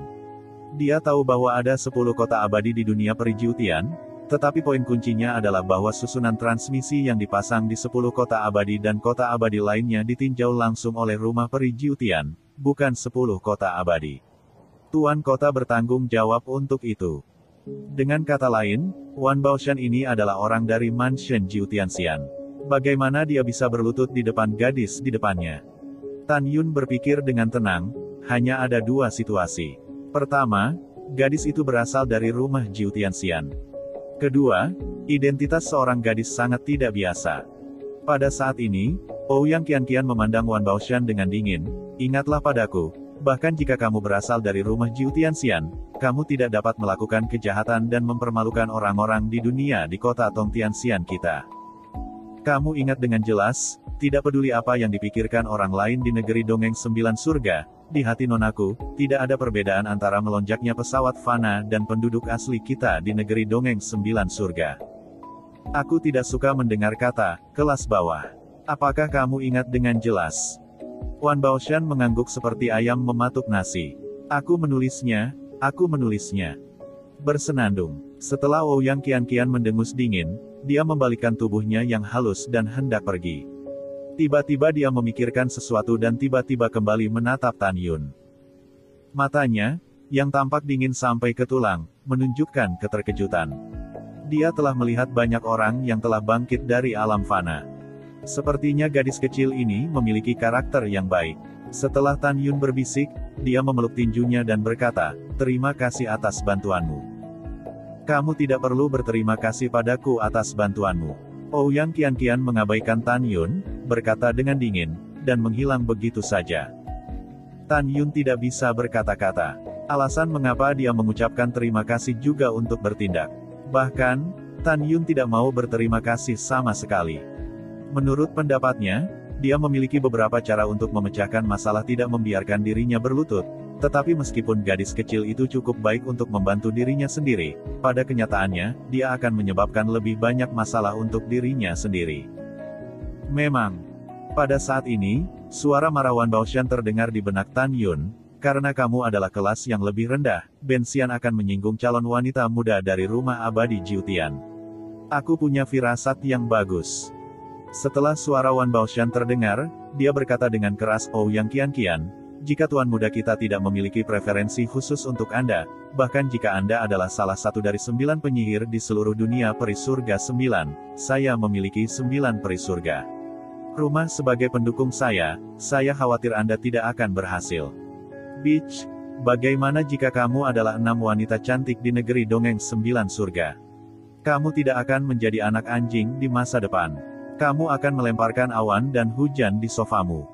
Dia tahu bahwa ada 10 kota abadi di dunia perijiutian, tetapi poin kuncinya adalah bahwa susunan transmisi yang dipasang di 10 kota abadi dan kota abadi lainnya ditinjau langsung oleh rumah perijiutian, bukan 10 kota abadi. Tuan kota bertanggung jawab untuk itu. Dengan kata lain, Wan Baoshan ini adalah orang dari Mansion Jiutianxian. Bagaimana dia bisa berlutut di depan gadis di depannya? Tan Yun berpikir dengan tenang, hanya ada 2 situasi. Pertama, gadis itu berasal dari rumah Jiutianxian. Kedua, identitas seorang gadis sangat tidak biasa. Pada saat ini, Ouyang Qianqian memandang Wan Baoshan dengan dingin. Ingatlah padaku, bahkan jika kamu berasal dari rumah Jiutianxian, kamu tidak dapat melakukan kejahatan dan mempermalukan orang-orang di dunia di kota Tongtianxian kita. Kamu ingat dengan jelas, tidak peduli apa yang dipikirkan orang lain di negeri dongeng 9 surga, di hati nonaku, tidak ada perbedaan antara melonjaknya pesawat fana dan penduduk asli kita di negeri dongeng 9 surga. Aku tidak suka mendengar kata, kelas bawah. Apakah kamu ingat dengan jelas? Wan Baoshan mengangguk seperti ayam mematuk nasi. Aku menulisnya. Bersenandung. Setelah Ouyang Qianqian mendengus dingin, dia membalikkan tubuhnya yang halus dan hendak pergi. Tiba-tiba dia memikirkan sesuatu dan tiba-tiba kembali menatap Tan Yun. Matanya, yang tampak dingin sampai ke tulang, menunjukkan keterkejutan. Dia telah melihat banyak orang yang telah bangkit dari alam fana. Sepertinya gadis kecil ini memiliki karakter yang baik. Setelah Tan Yun berbisik, dia memeluk tinjunya dan berkata, terima kasih atas bantuanmu. Kamu tidak perlu berterima kasih padaku atas bantuanmu. Ouyang Qianqian mengabaikan Tan Yun, berkata dengan dingin, dan menghilang begitu saja. Tan Yun tidak bisa berkata-kata. Alasan mengapa dia mengucapkan terima kasih juga untuk bertindak. Bahkan, Tan Yun tidak mau berterima kasih sama sekali. Menurut pendapatnya, dia memiliki beberapa cara untuk memecahkan masalah tidak membiarkan dirinya berlutut. Tetapi meskipun gadis kecil itu cukup baik untuk membantu dirinya sendiri, pada kenyataannya, dia akan menyebabkan lebih banyak masalah untuk dirinya sendiri. Memang, pada saat ini, suara marah Wan Baoshan terdengar di benak Tan Yun. Karena kamu adalah kelas yang lebih rendah, Ben Xian akan menyinggung calon wanita muda dari rumah abadi Jiutian. Aku punya firasat yang bagus. Setelah suara Wan Baoshan terdengar, dia berkata dengan keras, "Oh Yang Qian, jika tuan muda kita tidak memiliki preferensi khusus untuk Anda, bahkan jika Anda adalah salah satu dari 9 penyihir di seluruh dunia peri surga 9, saya memiliki 9 peri surga. Rumah sebagai pendukung saya khawatir Anda tidak akan berhasil. Bitch, bagaimana jika kamu adalah 6 wanita cantik di negeri dongeng 9 surga? Kamu tidak akan menjadi anak anjing di masa depan. Kamu akan melemparkan awan dan hujan di sofamu."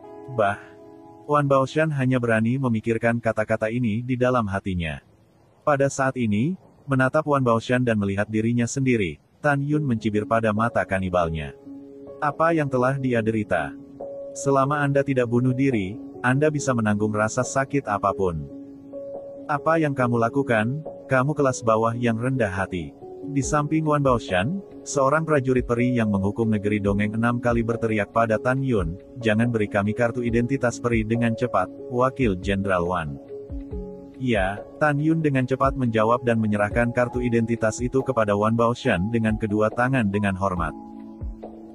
Wan Baoshan hanya berani memikirkan kata-kata ini di dalam hatinya. Pada saat ini, menatap Wan Baoshan dan melihat dirinya sendiri, Tan Yun mencibir pada mata kanibalnya. Apa yang telah dia derita? Selama Anda tidak bunuh diri, Anda bisa menanggung rasa sakit apapun. Apa yang kamu lakukan, kamu kelas bawah yang rendah hati. Di samping Wan Baoshan, seorang prajurit peri yang menghukum negeri dongeng 6 kali berteriak pada Tan Yun, "Jangan beri kami kartu identitas peri dengan cepat, Wakil Jenderal Wan." Ya, Tan Yun dengan cepat menjawab dan menyerahkan kartu identitas itu kepada Wan Baoshan dengan kedua tangan dengan hormat.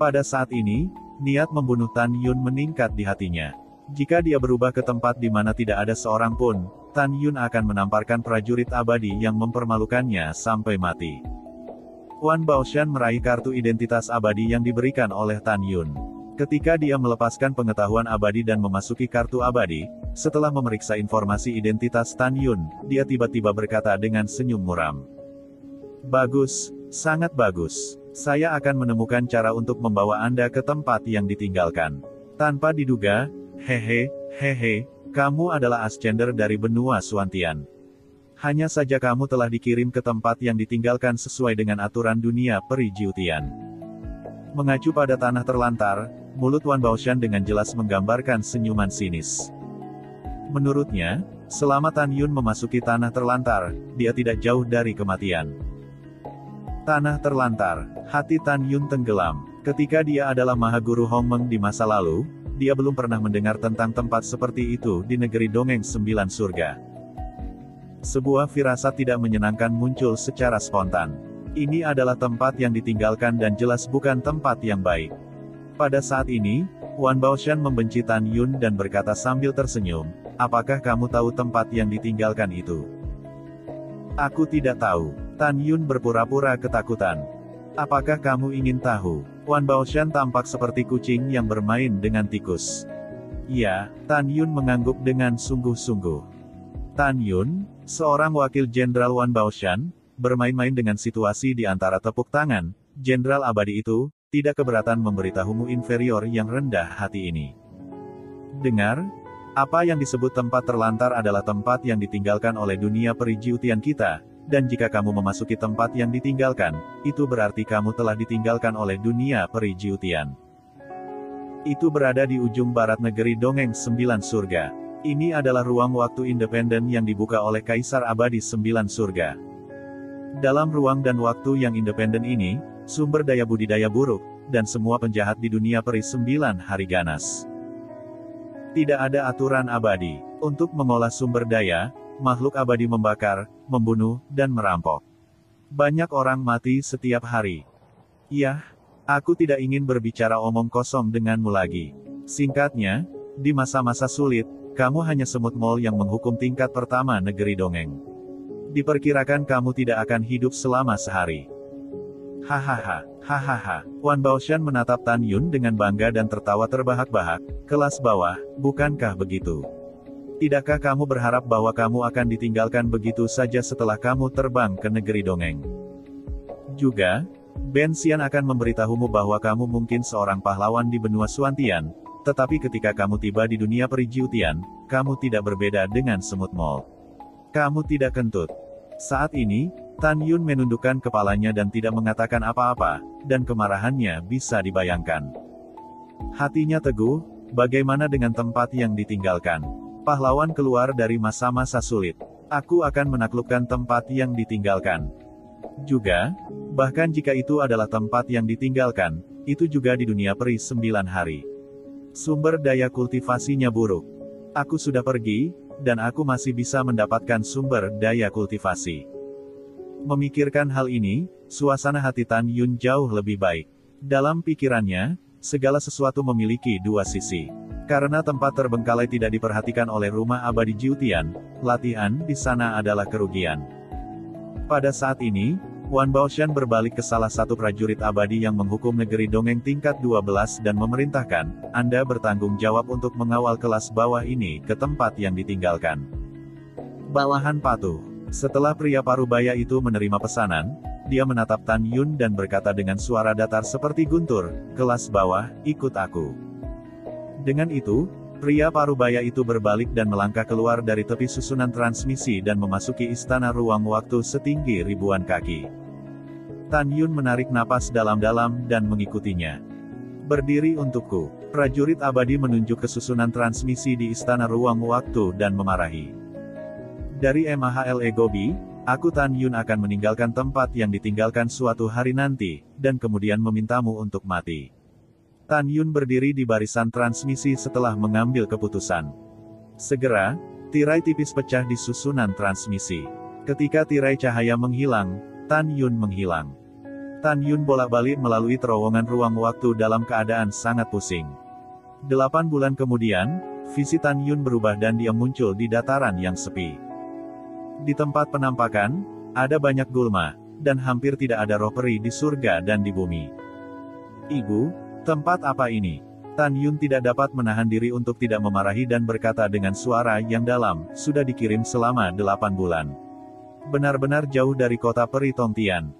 Pada saat ini, niat membunuh Tan Yun meningkat di hatinya. Jika dia berubah ke tempat di mana tidak ada seorang pun, Tan Yun akan menamparkan prajurit abadi yang mempermalukannya sampai mati. Wan Baoshan meraih kartu identitas abadi yang diberikan oleh Tan Yun. Ketika dia melepaskan pengetahuan abadi dan memasuki kartu abadi, setelah memeriksa informasi identitas Tan Yun, dia tiba-tiba berkata dengan senyum muram. "Bagus, sangat bagus. Saya akan menemukan cara untuk membawa Anda ke tempat yang ditinggalkan." Tanpa diduga, hehe, kamu adalah Ascender dari benua Suantian. Hanya saja kamu telah dikirim ke tempat yang ditinggalkan sesuai dengan aturan dunia peri Jiutian. Mengacu pada tanah terlantar, mulut Wan Baoshan dengan jelas menggambarkan senyuman sinis. Menurutnya, selama Tan Yun memasuki tanah terlantar, dia tidak jauh dari kematian. Tanah terlantar, hati Tan Yun tenggelam. Ketika dia adalah Mahaguru Hongmeng di masa lalu, dia belum pernah mendengar tentang tempat seperti itu di negeri dongeng 9 surga. Sebuah firasat tidak menyenangkan muncul secara spontan. Ini adalah tempat yang ditinggalkan dan jelas bukan tempat yang baik. Pada saat ini, Wan Baoshan membenci Tan Yun dan berkata sambil tersenyum, "Apakah kamu tahu tempat yang ditinggalkan itu?" "Aku tidak tahu." Tan Yun berpura-pura ketakutan. "Apakah kamu ingin tahu?" Wan Baoshan tampak seperti kucing yang bermain dengan tikus. "Ya," Tan Yun mengangguk dengan sungguh-sungguh. Tan Yun, seorang wakil Jenderal Wan Baoshan, bermain-main dengan situasi di antara tepuk tangan. Jenderal abadi itu, tidak keberatan memberitahumu inferior yang rendah hati ini. Dengar, apa yang disebut tempat terlantar adalah tempat yang ditinggalkan oleh dunia peri Jiutian kita, dan jika kamu memasuki tempat yang ditinggalkan, itu berarti kamu telah ditinggalkan oleh dunia peri Jiutian. Itu berada di ujung barat negeri dongeng 9 surga. Ini adalah ruang waktu independen yang dibuka oleh Kaisar Abadi 9 surga. Dalam ruang dan waktu yang independen ini, sumber daya budidaya buruk, dan semua penjahat di dunia peri 9 hari ganas. Tidak ada aturan abadi. Untuk mengolah sumber daya, makhluk abadi membakar, membunuh, dan merampok. Banyak orang mati setiap hari. Yah, aku tidak ingin berbicara omong kosong denganmu lagi. Singkatnya, di masa-masa sulit, kamu hanya semut mol yang menghukum tingkat pertama negeri dongeng. Diperkirakan kamu tidak akan hidup selama sehari. Hahaha. Wan Baoshan menatap Tan Yun dengan bangga dan tertawa terbahak-bahak. Kelas bawah, bukankah begitu? Tidakkah kamu berharap bahwa kamu akan ditinggalkan begitu saja setelah kamu terbang ke negeri dongeng? Juga, Ben Xian akan memberitahumu bahwa kamu mungkin seorang pahlawan di benua Suantian, tetapi ketika kamu tiba di dunia peri Jiutian, kamu tidak berbeda dengan semut mol. Kamu tidak kentut. Saat ini, Tan Yun menundukkan kepalanya dan tidak mengatakan apa-apa, dan kemarahannya bisa dibayangkan. Hatinya teguh, bagaimana dengan tempat yang ditinggalkan? Pahlawan keluar dari masa-masa sulit. Aku akan menaklukkan tempat yang ditinggalkan. Juga, bahkan jika itu adalah tempat yang ditinggalkan, itu juga di dunia peri 9 hari. Sumber daya kultivasinya buruk. Aku sudah pergi, dan aku masih bisa mendapatkan sumber daya kultivasi. Memikirkan hal ini, suasana hati Tan Yun jauh lebih baik. Dalam pikirannya, segala sesuatu memiliki dua sisi. Karena tempat terbengkalai tidak diperhatikan oleh rumah abadi Jiutian, latihan di sana adalah kerugian. Pada saat ini, Wan Baoshan berbalik ke salah satu prajurit abadi yang menghukum negeri dongeng tingkat 12 dan memerintahkan, Anda bertanggung jawab untuk mengawal kelas bawah ini ke tempat yang ditinggalkan. Bawahan patuh. Setelah pria parubaya itu menerima pesanan, dia menatap Tan Yun dan berkata dengan suara datar seperti guntur, kelas bawah, ikut aku. Dengan itu, pria parubaya itu berbalik dan melangkah keluar dari tepi susunan transmisi dan memasuki istana ruang waktu setinggi ribuan kaki. Tan Yun menarik napas dalam-dalam dan mengikutinya. Berdiri untukku. Prajurit abadi menunjuk ke susunan transmisi di istana ruang waktu dan memarahi. Dari MAHLE Gobi, aku Tan Yun akan meninggalkan tempat yang ditinggalkan suatu hari nanti, dan kemudian memintamu untuk mati. Tan Yun berdiri di barisan transmisi setelah mengambil keputusan. Segera, tirai tipis pecah di susunan transmisi. Ketika tirai cahaya menghilang, Tan Yun menghilang. Tan Yun bolak-balik melalui terowongan ruang waktu dalam keadaan sangat pusing. 8 bulan kemudian, visi Tan Yun berubah dan dia muncul di dataran yang sepi. Di tempat penampakan, ada banyak gulma, dan hampir tidak ada roh peri di surga dan di bumi. Ibu, tempat apa ini? Tan Yun tidak dapat menahan diri untuk tidak memarahi dan berkata dengan suara yang dalam, sudah dikirim selama 8 bulan. Benar-benar jauh dari kota peri Tongtian.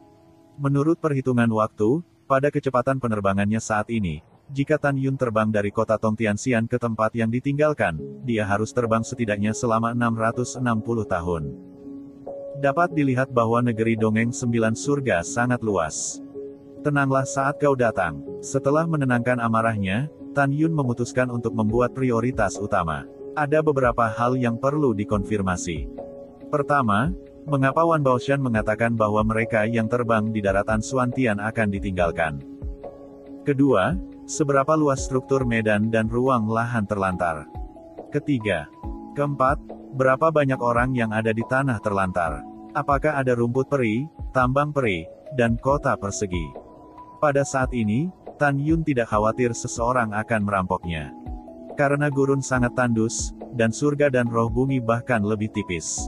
Menurut perhitungan waktu, pada kecepatan penerbangannya saat ini, jika Tan Yun terbang dari kota Tongtianxian ke tempat yang ditinggalkan, dia harus terbang setidaknya selama 660 tahun. Dapat dilihat bahwa negeri dongeng 9 surga sangat luas. Tenanglah saat kau datang. Setelah menenangkan amarahnya, Tan Yun memutuskan untuk membuat prioritas utama. Ada beberapa hal yang perlu dikonfirmasi. Pertama, mengapa Wan Baoshan mengatakan bahwa mereka yang terbang di daratan Xuantian akan ditinggalkan? Kedua, seberapa luas struktur medan dan ruang lahan terlantar? Ketiga. Keempat, berapa banyak orang yang ada di tanah terlantar? Apakah ada rumput peri, tambang peri, dan kota persegi? Pada saat ini, Tan Yun tidak khawatir seseorang akan merampoknya. Karena gurun sangat tandus, dan surga dan roh bumi bahkan lebih tipis.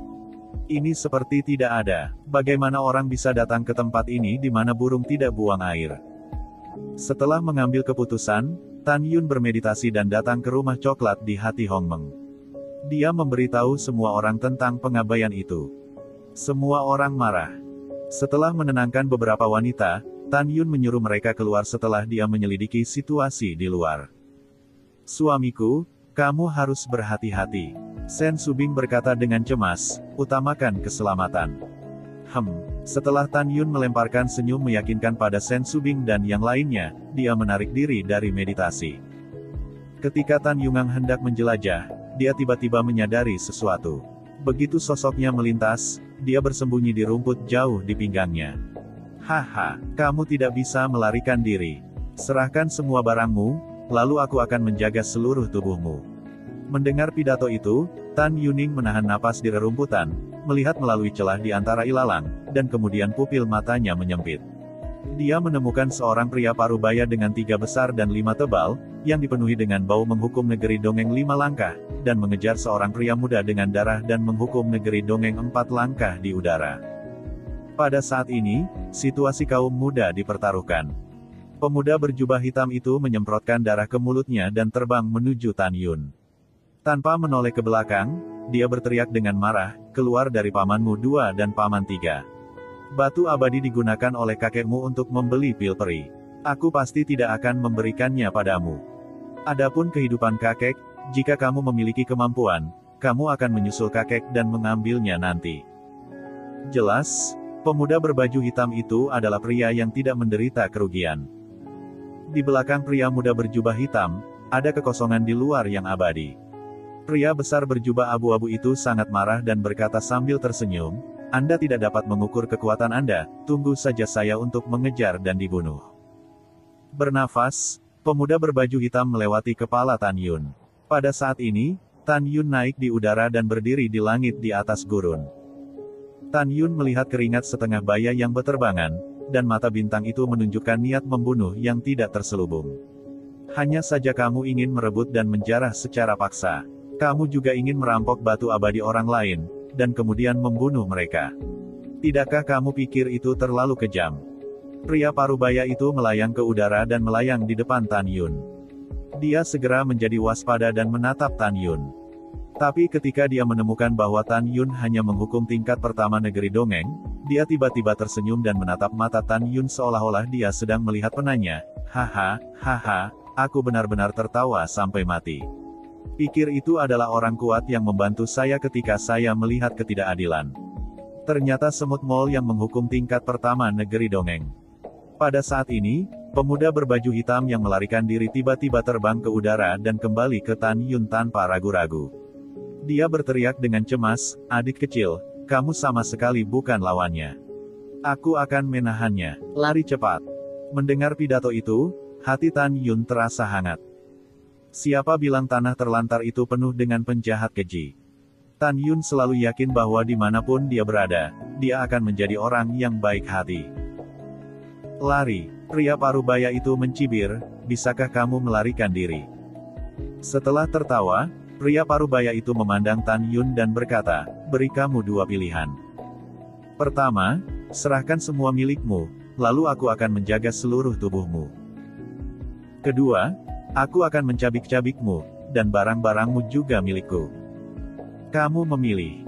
Ini seperti tidak ada. Bagaimana orang bisa datang ke tempat ini di mana burung tidak buang air? Setelah mengambil keputusan, Tan Yun bermeditasi dan datang ke rumah coklat di hati Hongmeng. Dia memberitahu semua orang tentang pengabaian itu. Semua orang marah. Setelah menenangkan beberapa wanita, Tan Yun menyuruh mereka keluar setelah dia menyelidiki situasi di luar. Suamiku, kamu harus berhati-hati. Sen Subing berkata dengan cemas, utamakan keselamatan. Setelah Tan Yun melemparkan senyum meyakinkan pada Sen Subing dan yang lainnya, dia menarik diri dari meditasi. Ketika Tan Yungang hendak menjelajah, dia tiba-tiba menyadari sesuatu. Begitu sosoknya melintas, dia bersembunyi di rumput jauh di pinggangnya. Haha, kamu tidak bisa melarikan diri. Serahkan semua barangmu, lalu aku akan menjaga seluruh tubuhmu. Mendengar pidato itu, Tan Yuning menahan napas di rerumputan, melihat melalui celah di antara ilalang, dan kemudian pupil matanya menyempit. Dia menemukan seorang pria parubaya dengan 3 besar dan 5 tebal, yang dipenuhi dengan bau menghukum negeri dongeng 5 langkah, dan mengejar seorang pria muda dengan darah dan menghukum negeri dongeng 4 langkah di udara. Pada saat ini, situasi kaum muda dipertaruhkan. Pemuda berjubah hitam itu menyemprotkan darah ke mulutnya dan terbang menuju Tan Yun. Tanpa menoleh ke belakang, dia berteriak dengan marah, keluar dari pamanmu 2 dan paman 3. Batu abadi digunakan oleh kakekmu untuk membeli pil peri. Aku pasti tidak akan memberikannya padamu. Adapun kehidupan kakek, jika kamu memiliki kemampuan, kamu akan menyusul kakek dan mengambilnya nanti. Jelas, pemuda berbaju hitam itu adalah pria yang tidak menderita kerugian. Di belakang pria muda berjubah hitam, ada kekosongan di luar yang abadi. Pria besar berjubah abu-abu itu sangat marah dan berkata sambil tersenyum, "Anda tidak dapat mengukur kekuatan Anda, tunggu saja saya untuk mengejar dan dibunuh." Bernafas, pemuda berbaju hitam melewati kepala Tan Yun. Pada saat ini, Tan Yun naik di udara dan berdiri di langit di atas gurun. Tan Yun melihat keringat setengah baya yang berterbangan, dan mata bintang itu menunjukkan niat membunuh yang tidak terselubung. Hanya saja kamu ingin merebut dan menjarah secara paksa. Kamu juga ingin merampok batu abadi orang lain, dan kemudian membunuh mereka. Tidakkah kamu pikir itu terlalu kejam? Pria parubaya itu melayang ke udara dan melayang di depan Tan Yun. Dia segera menjadi waspada dan menatap Tan Yun. Tapi ketika dia menemukan bahwa Tan Yun hanya menghukum tingkat pertama negeri dongeng, dia tiba-tiba tersenyum dan menatap mata Tan Yun seolah-olah dia sedang melihat penanya. Haha, aku benar-benar tertawa sampai mati. Pikir itu adalah orang kuat yang membantu saya ketika saya melihat ketidakadilan. Ternyata semut mol yang menghukum tingkat pertama negeri dongeng. Pada saat ini, pemuda berbaju hitam yang melarikan diri tiba-tiba terbang ke udara dan kembali ke Tan Yun tanpa ragu-ragu. Dia berteriak dengan cemas, "Adik kecil, kamu sama sekali bukan lawannya. Aku akan menahannya. Lari cepat." Mendengar pidato itu, hati Tan Yun terasa hangat. Siapa bilang tanah terlantar itu penuh dengan penjahat keji? Tan Yun selalu yakin bahwa dimanapun dia berada, dia akan menjadi orang yang baik hati. "Lari," pria parubaya itu mencibir, "bisakah kamu melarikan diri?" Setelah tertawa, pria parubaya itu memandang Tan Yun dan berkata, "Beri kamu dua pilihan. Pertama, serahkan semua milikmu, lalu aku akan menjaga seluruh tubuhmu. Kedua, aku akan mencabik-cabikmu, dan barang-barangmu juga milikku. Kamu memilih."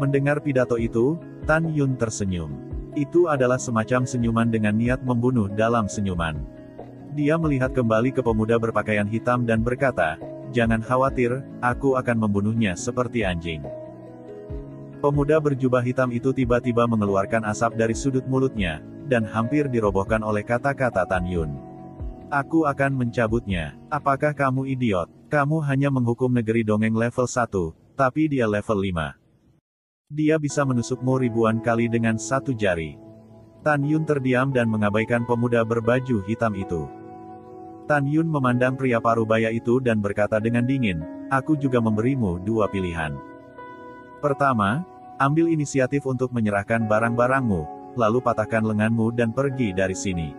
Mendengar pidato itu, Tan Yun tersenyum. Itu adalah semacam senyuman dengan niat membunuh dalam senyuman. Dia melihat kembali ke pemuda berpakaian hitam dan berkata, "Jangan khawatir, aku akan membunuhnya seperti anjing." Pemuda berjubah hitam itu tiba-tiba mengeluarkan asap dari sudut mulutnya, dan hampir dirobohkan oleh kata-kata Tan Yun. "Aku akan mencabutnya. Apakah kamu idiot? Kamu hanya menghukum negeri dongeng level 1, tapi dia level 5. Dia bisa menusukmu ribuan kali dengan satu jari." Tan Yun terdiam dan mengabaikan pemuda berbaju hitam itu. Tan Yun memandang pria parubaya itu dan berkata dengan dingin, "Aku juga memberimu dua pilihan. Pertama, ambil inisiatif untuk menyerahkan barang-barangmu, lalu patahkan lenganmu dan pergi dari sini.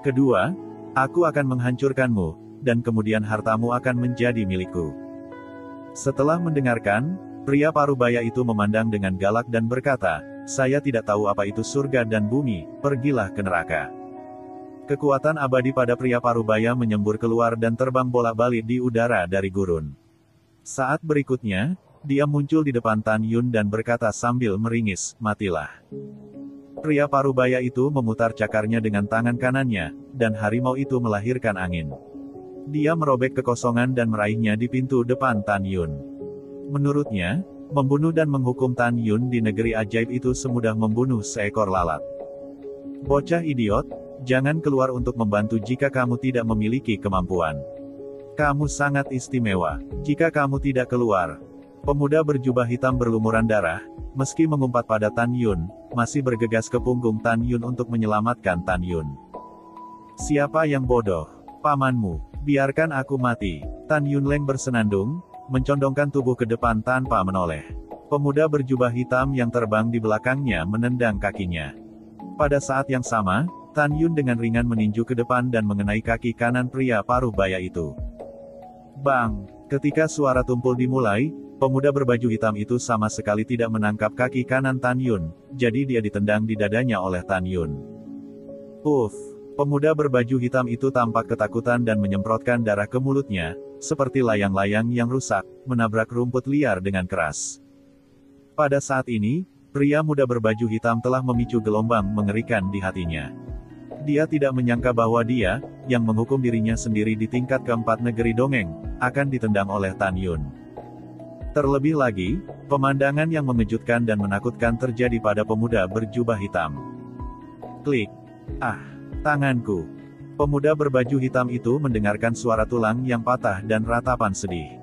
Kedua, aku akan menghancurkanmu, dan kemudian hartamu akan menjadi milikku." Setelah mendengarkan, pria parubaya itu memandang dengan galak dan berkata, "Saya tidak tahu apa itu surga dan bumi, pergilah ke neraka." Kekuatan abadi pada pria parubaya menyembur keluar dan terbang bolak-balik di udara dari gurun. Saat berikutnya, dia muncul di depan Tan Yun dan berkata sambil meringis, "Matilah." Pria parubaya itu memutar cakarnya dengan tangan kanannya, dan harimau itu melahirkan angin. Dia merobek kekosongan dan meraihnya di pintu depan Tan Yun. Menurutnya, membunuh dan menghukum Tan Yun di negeri ajaib itu semudah membunuh seekor lalat. "Bocah idiot, jangan keluar untuk membantu jika kamu tidak memiliki kemampuan. Kamu sangat istimewa jika kamu tidak keluar." Pemuda berjubah hitam berlumuran darah, meski mengumpat pada Tan Yun, masih bergegas ke punggung Tan Yun untuk menyelamatkan Tan Yun. "Siapa yang bodoh? Pamanmu. Biarkan aku mati." Tan Yun Leng bersenandung, mencondongkan tubuh ke depan tanpa menoleh. Pemuda berjubah hitam yang terbang di belakangnya menendang kakinya. Pada saat yang sama, Tan Yun dengan ringan meninju ke depan dan mengenai kaki kanan pria parubaya itu. Bang! Ketika suara tumpul dimulai, pemuda berbaju hitam itu sama sekali tidak menangkap kaki kanan Tan Yun, jadi dia ditendang di dadanya oleh Tan Yun. Uff! Pemuda berbaju hitam itu tampak ketakutan dan menyemprotkan darah ke mulutnya, seperti layang-layang yang rusak, menabrak rumput liar dengan keras. Pada saat ini, pria muda berbaju hitam telah memicu gelombang mengerikan di hatinya. Dia tidak menyangka bahwa dia, yang menghukum dirinya sendiri di tingkat keempat negeri dongeng, akan ditendang oleh Tan Yun. Terlebih lagi, pemandangan yang mengejutkan dan menakutkan terjadi pada pemuda berjubah hitam. Klik. Ah, tanganku. Pemuda berbaju hitam itu mendengarkan suara tulang yang patah dan ratapan sedih.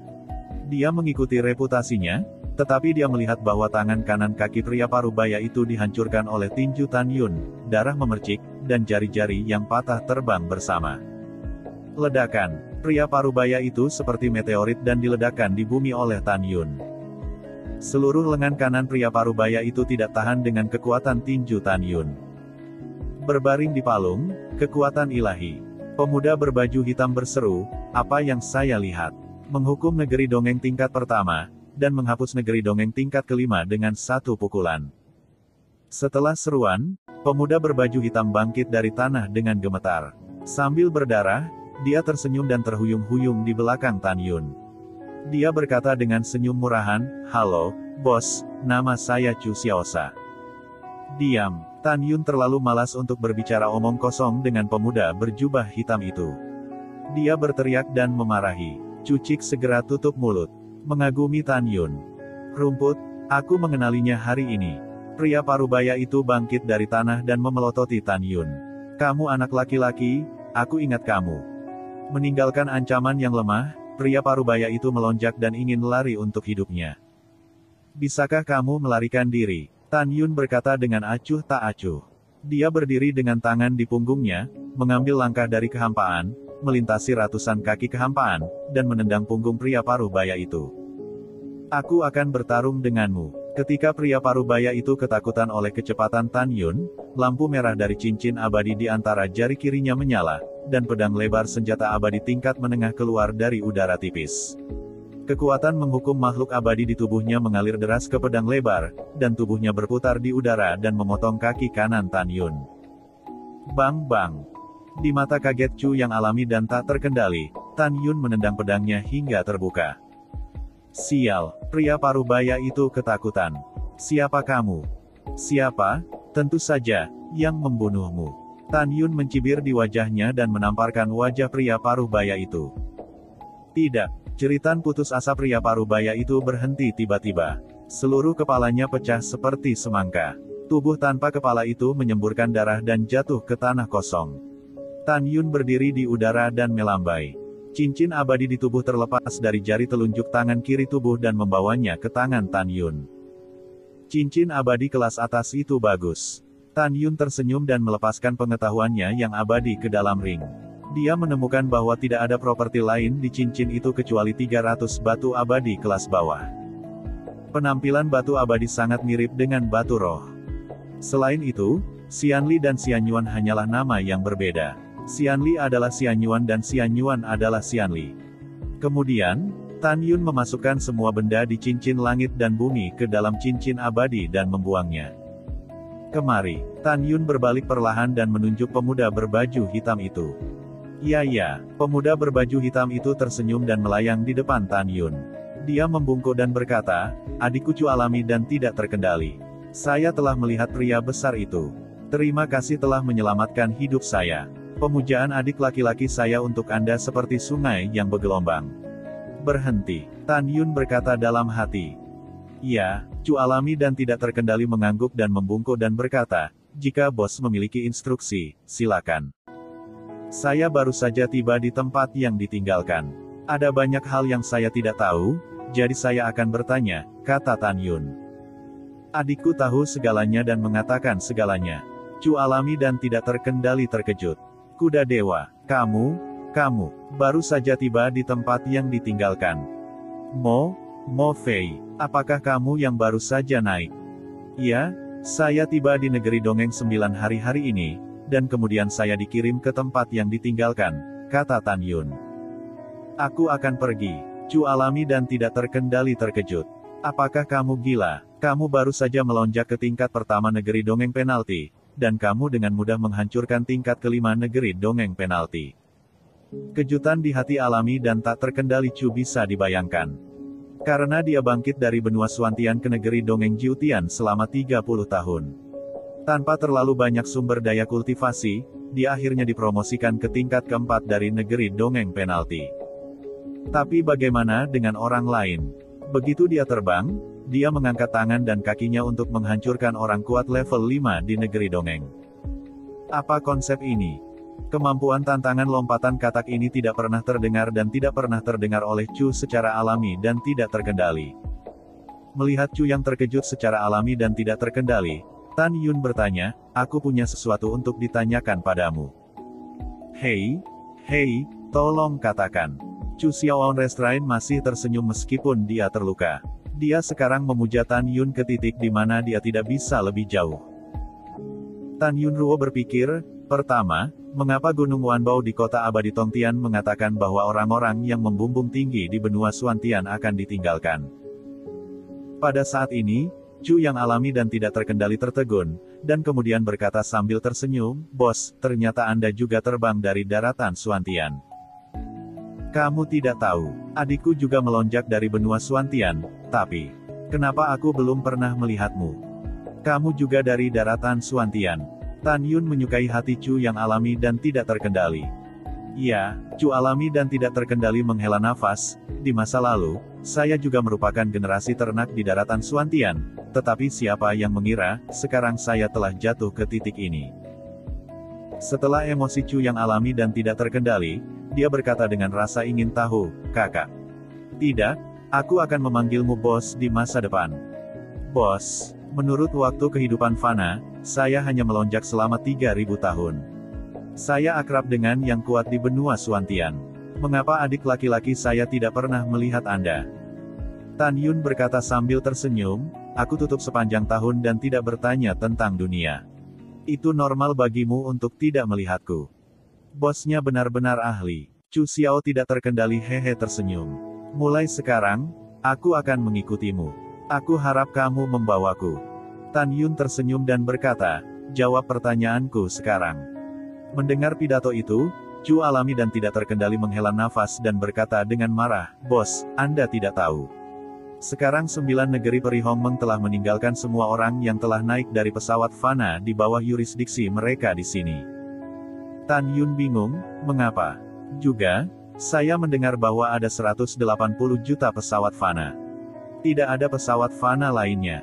Dia mengikuti reputasinya, tetapi dia melihat bahwa tangan kanan kaki pria parubaya itu dihancurkan oleh tinju Tan Yun, darah memercik, dan jari-jari yang patah terbang bersama. Ledakan. Pria parubaya itu seperti meteorit dan diledakkan di bumi oleh Tan Yun. Seluruh lengan kanan pria parubaya itu tidak tahan dengan kekuatan tinju Tan Yun. Berbaring di palung, kekuatan ilahi. Pemuda berbaju hitam berseru, "Apa yang saya lihat? Menghukum negeri dongeng tingkat pertama, dan menghapus negeri dongeng tingkat kelima dengan satu pukulan." Setelah seruan, pemuda berbaju hitam bangkit dari tanah dengan gemetar. Sambil berdarah, dia tersenyum dan terhuyung-huyung di belakang Tan Yun. Dia berkata dengan senyum murahan, "Halo, bos, nama saya Chu Xiaosa." Diam. Tan Yun terlalu malas untuk berbicara omong kosong dengan pemuda berjubah hitam itu. Dia berteriak dan memarahi. Cucik segera tutup mulut. Mengagumi Tan Yun. "Rumput, aku mengenalinya hari ini." Pria parubaya itu bangkit dari tanah dan memelototi Tan Yun. "Kamu anak laki-laki, aku ingat kamu." Meninggalkan ancaman yang lemah, pria parubaya itu melonjak dan ingin lari untuk hidupnya. "Bisakah kamu melarikan diri?" Tan Yun berkata dengan acuh tak acuh. Dia berdiri dengan tangan di punggungnya, mengambil langkah dari kehampaan, melintasi ratusan kaki kehampaan, dan menendang punggung pria parubaya itu. "Aku akan bertarung denganmu." Ketika pria parubaya itu ketakutan oleh kecepatan Tan Yun, lampu merah dari cincin abadi di antara jari kirinya menyala, dan pedang lebar senjata abadi tingkat menengah keluar dari udara tipis. Kekuatan menghukum makhluk abadi di tubuhnya mengalir deras ke pedang lebar, dan tubuhnya berputar di udara dan memotong kaki kanan Tan Yun. Bang bang. Di mata kaget Chu yang alami dan tak terkendali, Tan Yun menendang pedangnya hingga terbuka. "Sial," pria parubaya itu ketakutan. "Siapa kamu?" "Siapa? Tentu saja, yang membunuhmu." Tan Yun mencibir di wajahnya dan menamparkan wajah pria parubaya itu. Tidak. Jeritan putus asa pria parubaya itu berhenti tiba-tiba. Seluruh kepalanya pecah seperti semangka. Tubuh tanpa kepala itu menyemburkan darah dan jatuh ke tanah kosong. Tan Yun berdiri di udara dan melambai. Cincin abadi di tubuh terlepas dari jari telunjuk tangan kiri tubuh dan membawanya ke tangan Tan Yun. Cincin abadi kelas atas itu bagus. Tan Yun tersenyum dan melepaskan pengetahuannya yang abadi ke dalam ring. Dia menemukan bahwa tidak ada properti lain di cincin itu kecuali 300 batu abadi kelas bawah. Penampilan batu abadi sangat mirip dengan batu roh. Selain itu, Xianli dan Xianyuan hanyalah nama yang berbeda. Xianli adalah Xianyuan dan Xianyuan adalah Xianli. Kemudian, Tan Yun memasukkan semua benda di cincin langit dan bumi ke dalam cincin abadi dan membuangnya. "Kemari." Tan Yun berbalik perlahan dan menunjuk pemuda berbaju hitam itu. "Ya." Pemuda berbaju hitam itu tersenyum dan melayang di depan Tan Yun. Dia membungkuk dan berkata, "Adikku Chu alami dan tidak terkendali. Saya telah melihat pria besar itu. Terima kasih telah menyelamatkan hidup saya. Pemujaan adik laki-laki saya untuk Anda seperti sungai yang bergelombang." "Berhenti." Tan Yun berkata dalam hati. "Ya." Chu alami dan tidak terkendali mengangguk dan membungkuk dan berkata, "Jika bos memiliki instruksi, silakan. Saya baru saja tiba di tempat yang ditinggalkan. Ada banyak hal yang saya tidak tahu, jadi saya akan bertanya," kata Tan Yun. "Adikku tahu segalanya dan mengatakan segalanya." Chu alami dan tidak terkendali terkejut. "Kuda dewa, kamu baru saja tiba di tempat yang ditinggalkan. Mo Fei, apakah kamu yang baru saja naik?" "Ya, saya tiba di negeri dongeng 9 hari ini, dan kemudian saya dikirim ke tempat yang ditinggalkan," kata Tan Yun. "Aku akan pergi." Chu alami dan tidak terkendali terkejut. "Apakah kamu gila? Kamu baru saja melonjak ke tingkat pertama negeri dongeng penalti, dan kamu dengan mudah menghancurkan tingkat kelima negeri dongeng penalti." Kejutan di hati alami dan tak terkendali Chu bisa dibayangkan. Karena dia bangkit dari benua Suantian ke negeri dongeng Jiutian selama 30 tahun. Tanpa terlalu banyak sumber daya kultivasi, dia akhirnya dipromosikan ke tingkat keempat dari negeri dongeng penalti. Tapi bagaimana dengan orang lain? Begitu dia terbang, dia mengangkat tangan dan kakinya untuk menghancurkan orang kuat level 5 di negeri dongeng. Apa konsep ini? Kemampuan tantangan lompatan katak ini tidak pernah terdengar dan tidak pernah terdengar oleh Chu secara alami dan tidak terkendali. Melihat Chu yang terkejut secara alami dan tidak terkendali, Tan Yun bertanya, "Aku punya sesuatu untuk ditanyakan padamu." Hei, tolong katakan." Chu Xiaoan restrain masih tersenyum meskipun dia terluka. Dia sekarang memuja Tan Yun ke titik di mana dia tidak bisa lebih jauh. Tan Yun Ruo berpikir, pertama, mengapa Gunung Wanbao di kota abadi Tongtian mengatakan bahwa orang-orang yang membumbung tinggi di benua Suantian akan ditinggalkan. Pada saat ini, Chu yang alami dan tidak terkendali tertegun, dan kemudian berkata sambil tersenyum, "Bos, ternyata Anda juga terbang dari daratan Suantian." "Kamu tidak tahu, adikku juga melonjak dari benua Suantian, tapi kenapa aku belum pernah melihatmu? Kamu juga dari daratan Suantian." Tan Yun menyukai hati Chu yang alami dan tidak terkendali. Ya, Chu alami dan tidak terkendali menghela nafas. Di masa lalu, saya juga merupakan generasi ternak di daratan Suantian, tetapi siapa yang mengira, sekarang saya telah jatuh ke titik ini. Setelah emosi Chu yang alami dan tidak terkendali, dia berkata dengan rasa ingin tahu, "Kakak. Tidak, aku akan memanggilmu bos di masa depan." "Bos, menurut waktu kehidupan fana, saya hanya melonjak selama 3.000 tahun. Saya akrab dengan yang kuat di benua Suantian. Mengapa adik laki-laki saya tidak pernah melihat Anda?" Tan Yun berkata sambil tersenyum, "Aku tutup sepanjang tahun dan tidak bertanya tentang dunia. Itu normal bagimu untuk tidak melihatku. Bosnya benar-benar ahli." Chu Xiao tidak terkendali tersenyum. "Mulai sekarang, aku akan mengikutimu. Aku harap kamu membawaku." Tan Yun tersenyum dan berkata, "Jawab pertanyaanku sekarang." Mendengar pidato itu, Chu alami dan tidak terkendali menghela nafas dan berkata dengan marah, "Bos, Anda tidak tahu. Sekarang 9 negeri peri Hongmeng telah meninggalkan semua orang yang telah naik dari pesawat fana di bawah yurisdiksi mereka di sini." Tan Yun bingung, "Mengapa? Juga, saya mendengar bahwa ada 180 juta pesawat fana. Tidak ada pesawat fana lainnya.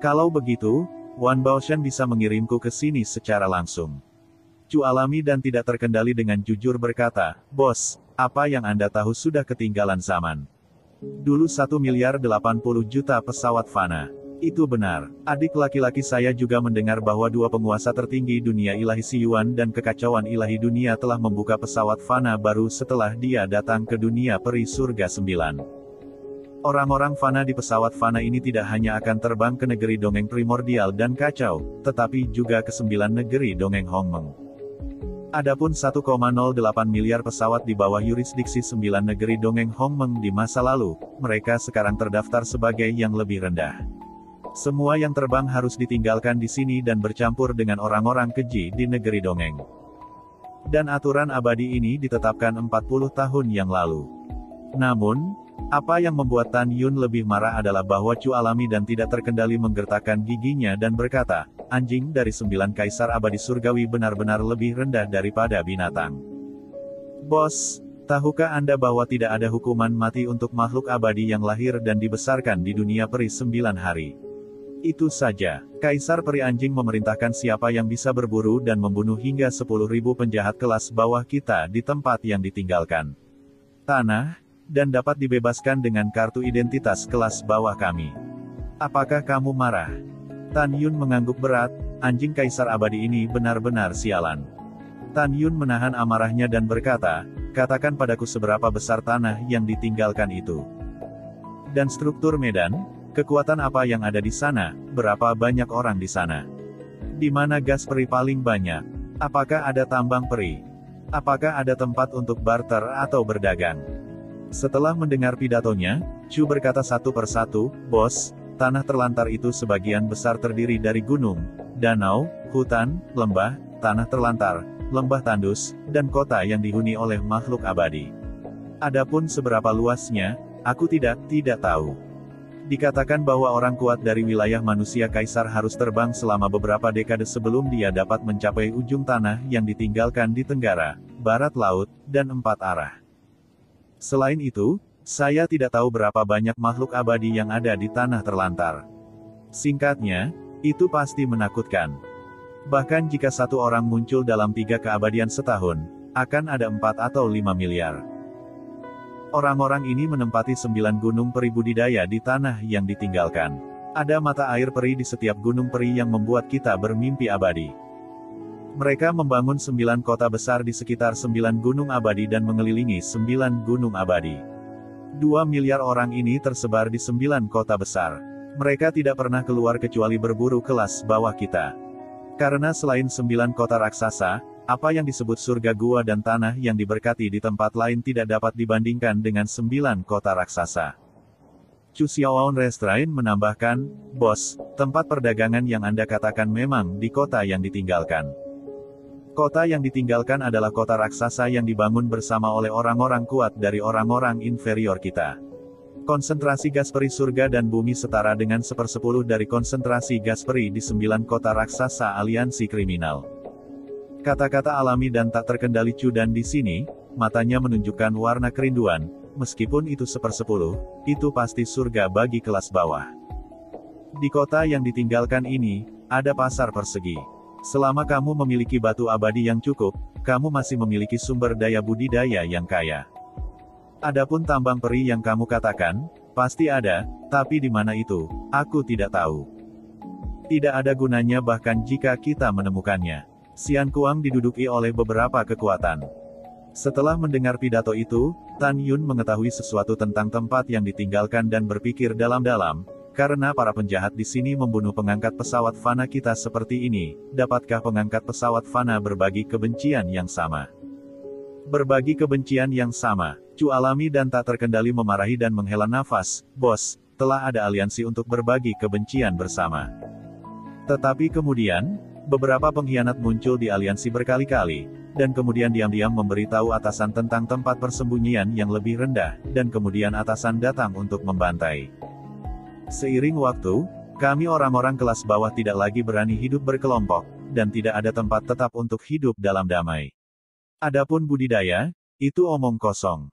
Kalau begitu, Wan Baoshan bisa mengirimku ke sini secara langsung." Chu alami dan tidak terkendali dengan jujur berkata, "Bos, apa yang Anda tahu sudah ketinggalan zaman. Dulu 1.080 juta pesawat fana. Itu benar. Adik laki-laki saya juga mendengar bahwa dua penguasa tertinggi dunia ilahi Si Yuan dan kekacauan ilahi dunia telah membuka pesawat fana baru setelah dia datang ke dunia peri surga 9. Orang-orang fana di pesawat fana ini tidak hanya akan terbang ke negeri dongeng primordial dan kacau, tetapi juga ke 9 negeri dongeng Hongmeng. Adapun 1,08 miliar pesawat di bawah yurisdiksi 9 negeri dongeng Hongmeng di masa lalu, mereka sekarang terdaftar sebagai yang lebih rendah. Semua yang terbang harus ditinggalkan di sini dan bercampur dengan orang-orang keji di negeri dongeng. Dan aturan abadi ini ditetapkan 40 tahun yang lalu. Namun, apa yang membuat Tan Yun lebih marah adalah bahwa Chu alami dan tidak terkendali menggertakkan giginya dan berkata, "Anjing dari 9 kaisar abadi surgawi benar-benar lebih rendah daripada binatang. Bos, tahukah Anda bahwa tidak ada hukuman mati untuk makhluk abadi yang lahir dan dibesarkan di dunia peri 9 hari? Itu saja, Kaisar Peri Anjing memerintahkan siapa yang bisa berburu dan membunuh hingga 10.000 penjahat kelas bawah kita di tempat yang ditinggalkan tanah, dan dapat dibebaskan dengan kartu identitas kelas bawah kami. Apakah kamu marah?" Tan Yun mengangguk berat, anjing kaisar abadi ini benar-benar sialan. Tan Yun menahan amarahnya dan berkata, "Katakan padaku seberapa besar tanah yang ditinggalkan itu. Dan struktur medan, kekuatan apa yang ada di sana, berapa banyak orang di sana. Di mana gas peri paling banyak? Apakah ada tambang peri? Apakah ada tempat untuk barter atau berdagang?" Setelah mendengar pidatonya, Chu berkata satu persatu, "Bos, tanah terlantar itu sebagian besar terdiri dari gunung, danau, hutan, lembah, tanah terlantar, lembah tandus, dan kota yang dihuni oleh makhluk abadi. Adapun seberapa luasnya, aku tidak tahu. Dikatakan bahwa orang kuat dari wilayah manusia kaisar harus terbang selama beberapa dekade sebelum dia dapat mencapai ujung tanah yang ditinggalkan di tenggara, barat laut, dan 4 arah. Selain itu, Saya tidak tahu berapa banyak makhluk abadi yang ada di tanah terlantar. Singkatnya, itu pasti menakutkan. Bahkan jika satu orang muncul dalam 3 keabadian setahun, akan ada 4 atau 5 miliar. Orang-orang ini menempati 9 gunung peri budidaya di tanah yang ditinggalkan. Ada mata air peri di setiap gunung peri yang membuat kita bermimpi abadi. Mereka membangun 9 kota besar di sekitar 9 gunung abadi dan mengelilingi 9 gunung abadi. 2 miliar orang ini tersebar di 9 kota besar. Mereka tidak pernah keluar kecuali berburu kelas bawah kita. Karena selain 9 kota raksasa, apa yang disebut surga gua dan tanah yang diberkati di tempat lain tidak dapat dibandingkan dengan 9 kota raksasa. Chu Xiaowan Restrain menambahkan, "Bos, tempat perdagangan yang Anda katakan memang di kota yang ditinggalkan. Kota yang ditinggalkan adalah kota raksasa yang dibangun bersama oleh orang-orang kuat dari orang-orang inferior kita. Konsentrasi gas peri surga dan bumi setara dengan 1/10 dari konsentrasi gas peri di 9 kota raksasa aliansi kriminal." Kata-kata alami dan tak terkendali Chu dan di sini, matanya menunjukkan warna kerinduan, meskipun itu 1/10, itu pasti surga bagi kelas bawah. Di kota yang ditinggalkan ini, ada pasar persegi. Selama kamu memiliki batu abadi yang cukup, kamu masih memiliki sumber daya budidaya yang kaya. Adapun tambang peri yang kamu katakan, pasti ada, tapi di mana itu, aku tidak tahu. Tidak ada gunanya bahkan jika kita menemukannya. Xian Kuang diduduki oleh beberapa kekuatan. Setelah mendengar pidato itu, Tan Yun mengetahui sesuatu tentang tempat yang ditinggalkan dan berpikir dalam-dalam, karena para penjahat di sini membunuh pengangkat pesawat fana kita seperti ini, dapatkah pengangkat pesawat fana berbagi kebencian yang sama? Berbagi kebencian yang sama. Chu alami dan tak terkendali memarahi dan menghela nafas, "Bos, telah ada aliansi untuk berbagi kebencian bersama." Tetapi kemudian, beberapa pengkhianat muncul di aliansi berkali-kali, dan kemudian diam-diam memberitahu atasan tentang tempat persembunyian yang lebih rendah, dan kemudian atasan datang untuk membantai. Seiring waktu, kami orang-orang kelas bawah tidak lagi berani hidup berkelompok, dan tidak ada tempat tetap untuk hidup dalam damai. Adapun budidaya, itu omong kosong.